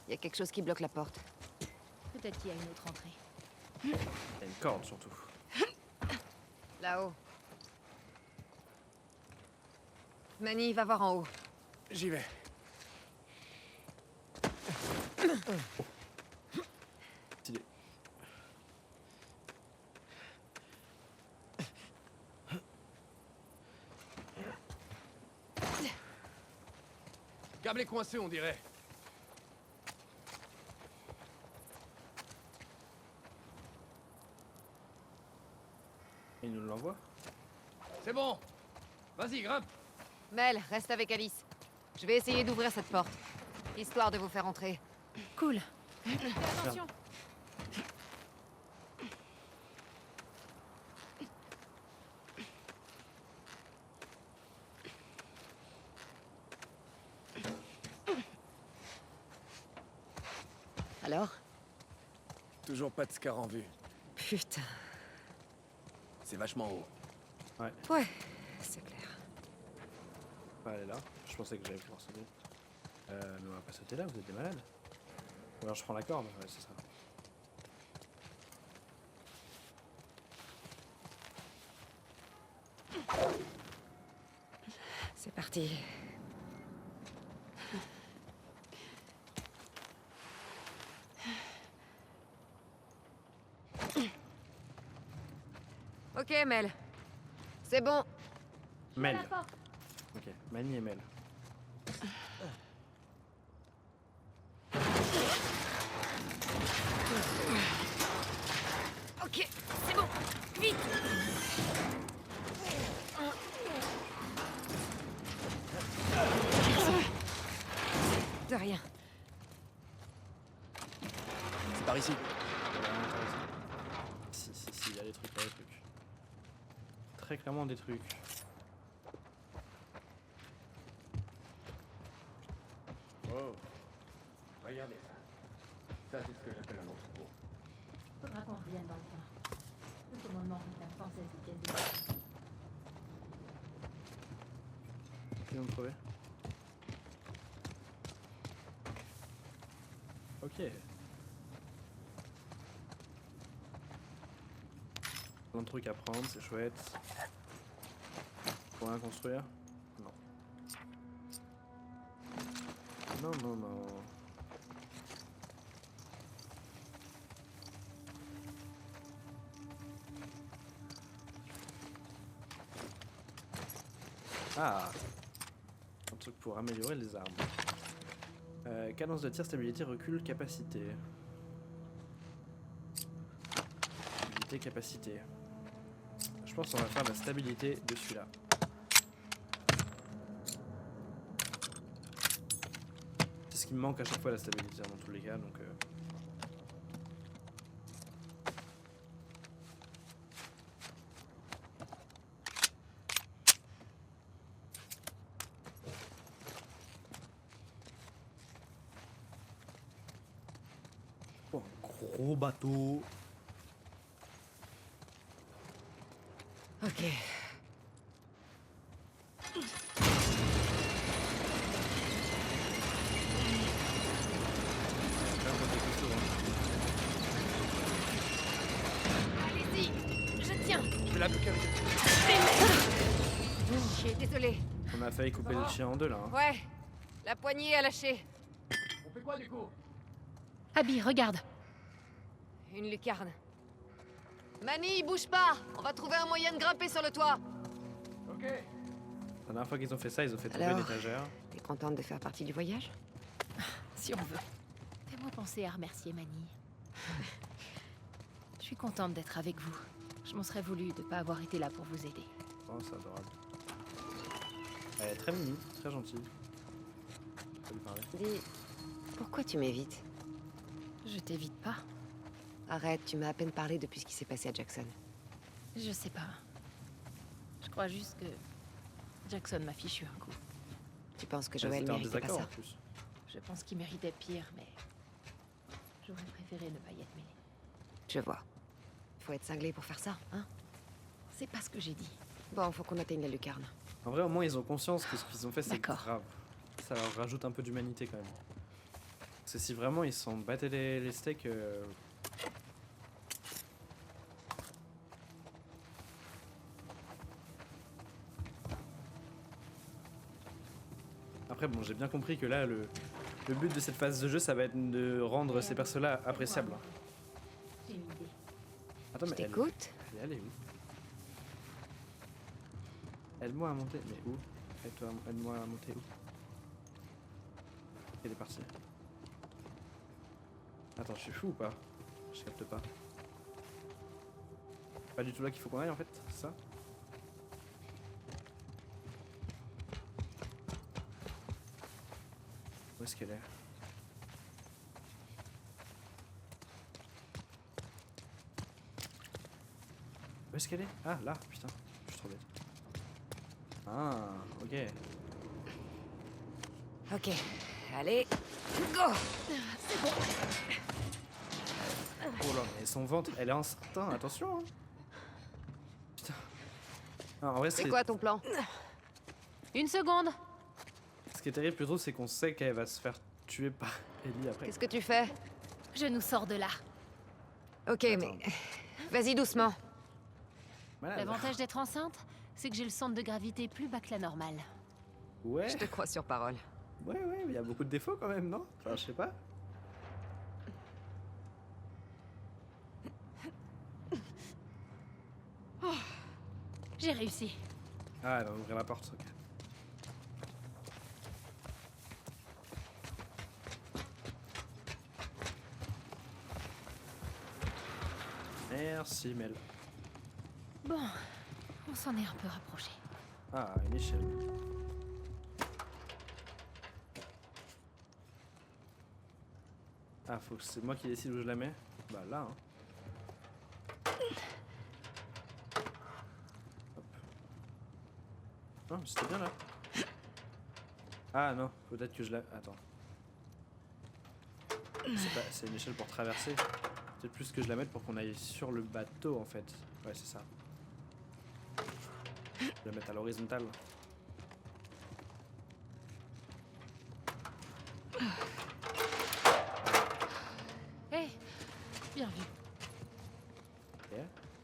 Il y a quelque chose qui bloque la porte. Peut-être qu'il y a une autre entrée. Il y a une corde surtout. Là-haut. Manny, va voir en haut. J'y vais. Stylé. Câble est coincé, on dirait. Il nous l'envoie. C'est bon. Vas-y, grimpe. Mel, reste avec Alice. Je vais essayer d'ouvrir cette porte. Histoire de vous faire entrer. Cool. Attention. Alors? Toujours pas de scar en vue. Putain. C'est vachement haut. Ouais, c'est clair. Elle est là. Je pensais que j'allais pouvoir sauter. Mais on va pas sauter là, vous êtes des malades. Ou alors je prends la corde, ouais, c'est ça. C'est parti. Ok, Mel. C'est bon. Mel. la porte. Ok, Mani et Mel. Ok, c'est bon. Vite. De rien. C'est par ici. Si, il y a des trucs, il y a des trucs. Très clairement des trucs. Oh. Regardez ça. Ça, c'est ce que j'appelle un entrepôt. Faudra qu'on revienne dans le temps. Le commandement réclame sans cesse des pièces de... Ils vont me trouver. Ok. Plein de trucs à prendre, c'est chouette. Pour rien construire? Non. Non, non, non. Ah! Un truc pour améliorer les armes. Cadence de tir, stabilité, recul, capacité. Stabilité, capacité. Je pense qu'on va faire la stabilité de celui-là. C'est ce qui me manque à chaque fois, la stabilité dans tous les cas, donc... Oh, gros bateau. Ok. Allez-y, je tiens. Je vais la bloquer avec Chier, désolé. On a failli couper le chien en deux là. Hein. Ouais, la poignée a lâché. On fait quoi du coup? Abby, regarde. Une lucarne. Manny, bouge pas. On va trouver un moyen de grimper sur le toit. Ok. La dernière fois qu'ils ont fait ça, ils ont fait tomber Alors l'étagère. T'es contente de faire partie du voyage? Si on veut. Fais-moi penser à remercier Manny. Je suis contente d'être avec vous. Je m'en serais voulu de pas avoir été là pour vous aider. Oh, c'est adorable. Elle est très mimi, très gentille. Je peux lui parler. Dis, pourquoi tu m'évites? Je t'évite pas. Arrête, tu m'as à peine parlé depuis ce qui s'est passé à Jackson. Je sais pas. Je crois juste que Jackson m'a fichu un coup. Tu penses que Ouais, Joël c'était un méritait pas désaccord ça? en plus. Je pense qu'il méritait pire, mais j'aurais préféré ne pas y être mêlée. Je vois. Faut être cinglé pour faire ça, hein? C'est pas ce que j'ai dit. Bon, faut qu'on atteigne la lucarne. En vrai, au moins, ils ont conscience que ce qu'ils ont fait, c'est D'accord. grave. Ça leur rajoute un peu d'humanité quand même. Parce que si vraiment ils s'en battaient les steaks... Après, bon, j'ai bien compris que là, le but de cette phase de jeu, ça va être de rendre ces persos-là appréciables. J'ai une idée. Attends, Je mais t'écoute. elle est où? Aide-moi à monter. Mais où? Aide-moi à monter où? Elle est partie. Attends, je suis fou ou pas? Je capte pas. Pas du tout là qu'il faut qu'on aille en fait, c'est ça? Où est-ce qu'elle est? Où est-ce qu'elle est? Ah, là, putain, je suis trop bête. Ah, ok. Ok, allez, go! Oh là, mais son ventre, elle est enceinte, attention hein. Putain. Ah, en vrai, C'est quoi ton plan? Une seconde. ce qui est terrible plutôt, c'est qu'on sait qu'elle va se faire tuer par Ellie après. Qu'est-ce que tu fais? Je nous sors de là. Ok, mais... Vas-y doucement. Malade. L'avantage d'être enceinte, c'est que j'ai le centre de gravité plus bas que la normale. Ouais, Je te crois sur parole. ouais, mais il y a beaucoup de défauts quand même, non? Enfin, je sais pas. J'ai réussi. Ah, elle va ouvrir la porte, ok. Merci, Mel. Bon, on s'en est un peu rapproché. Ah, une échelle. Ah, faut que c'est moi qui décide où je la mets. Bah là, hein. Hop. Non, mais c'était bien là. Ah non, peut-être que je la... Attends. C'est une échelle pour traverser. Peut-être plus que je la mette pour qu'on aille sur le bateau en fait. Ouais, c'est ça. Je vais la mettre à l'horizontale. Hé, bien vu. Ok.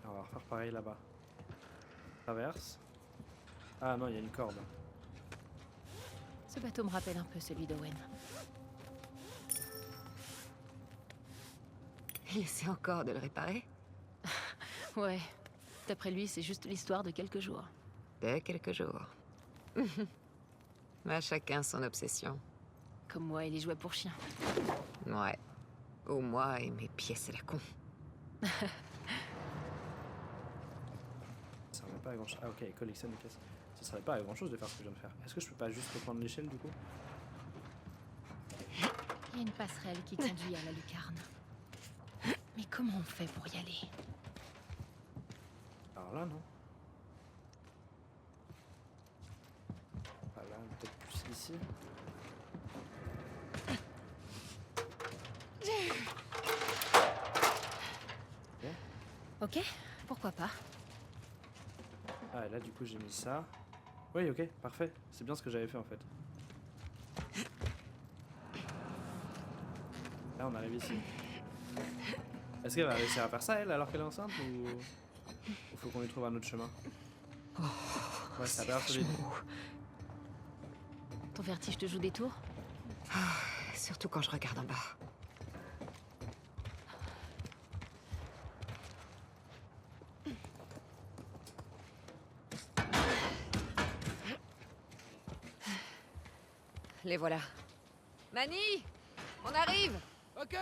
On va refaire pareil là-bas. Traverse. Ah non, il y a une corde. Ce bateau me rappelle un peu celui d'Owen. Il essaie encore de le réparer? Ouais, d'après lui, c'est juste l'histoire de quelques jours. De quelques jours. À chacun son obsession. Comme moi et les jouets pour chiens. Ouais. Ou moi et mes pièces à la con. Ça servait pas à grand chose. Ah ok, il collectionne des pièces. Ça servait pas à grand chose de faire ce que je viens de faire. Est-ce que je peux pas juste reprendre l'échelle du coup? Il y a une passerelle qui conduit à la lucarne. Mais comment on fait pour y aller? Alors là, non. Ah là, peut-être plus ici. Ok, pourquoi pas. Ah, et là, du coup, j'ai mis ça. Oui, ok, parfait. C'est bien ce que j'avais fait en fait. Là, on arrive ici. Est-ce qu'elle va réussir à faire ça, elle, alors qu'elle est enceinte ou faut qu'on lui trouve un autre chemin? Ouais, ça a l'air solide. Ton vertige te joue des tours? Surtout quand je regarde en bas. Les voilà. Manny! On arrive! Ok,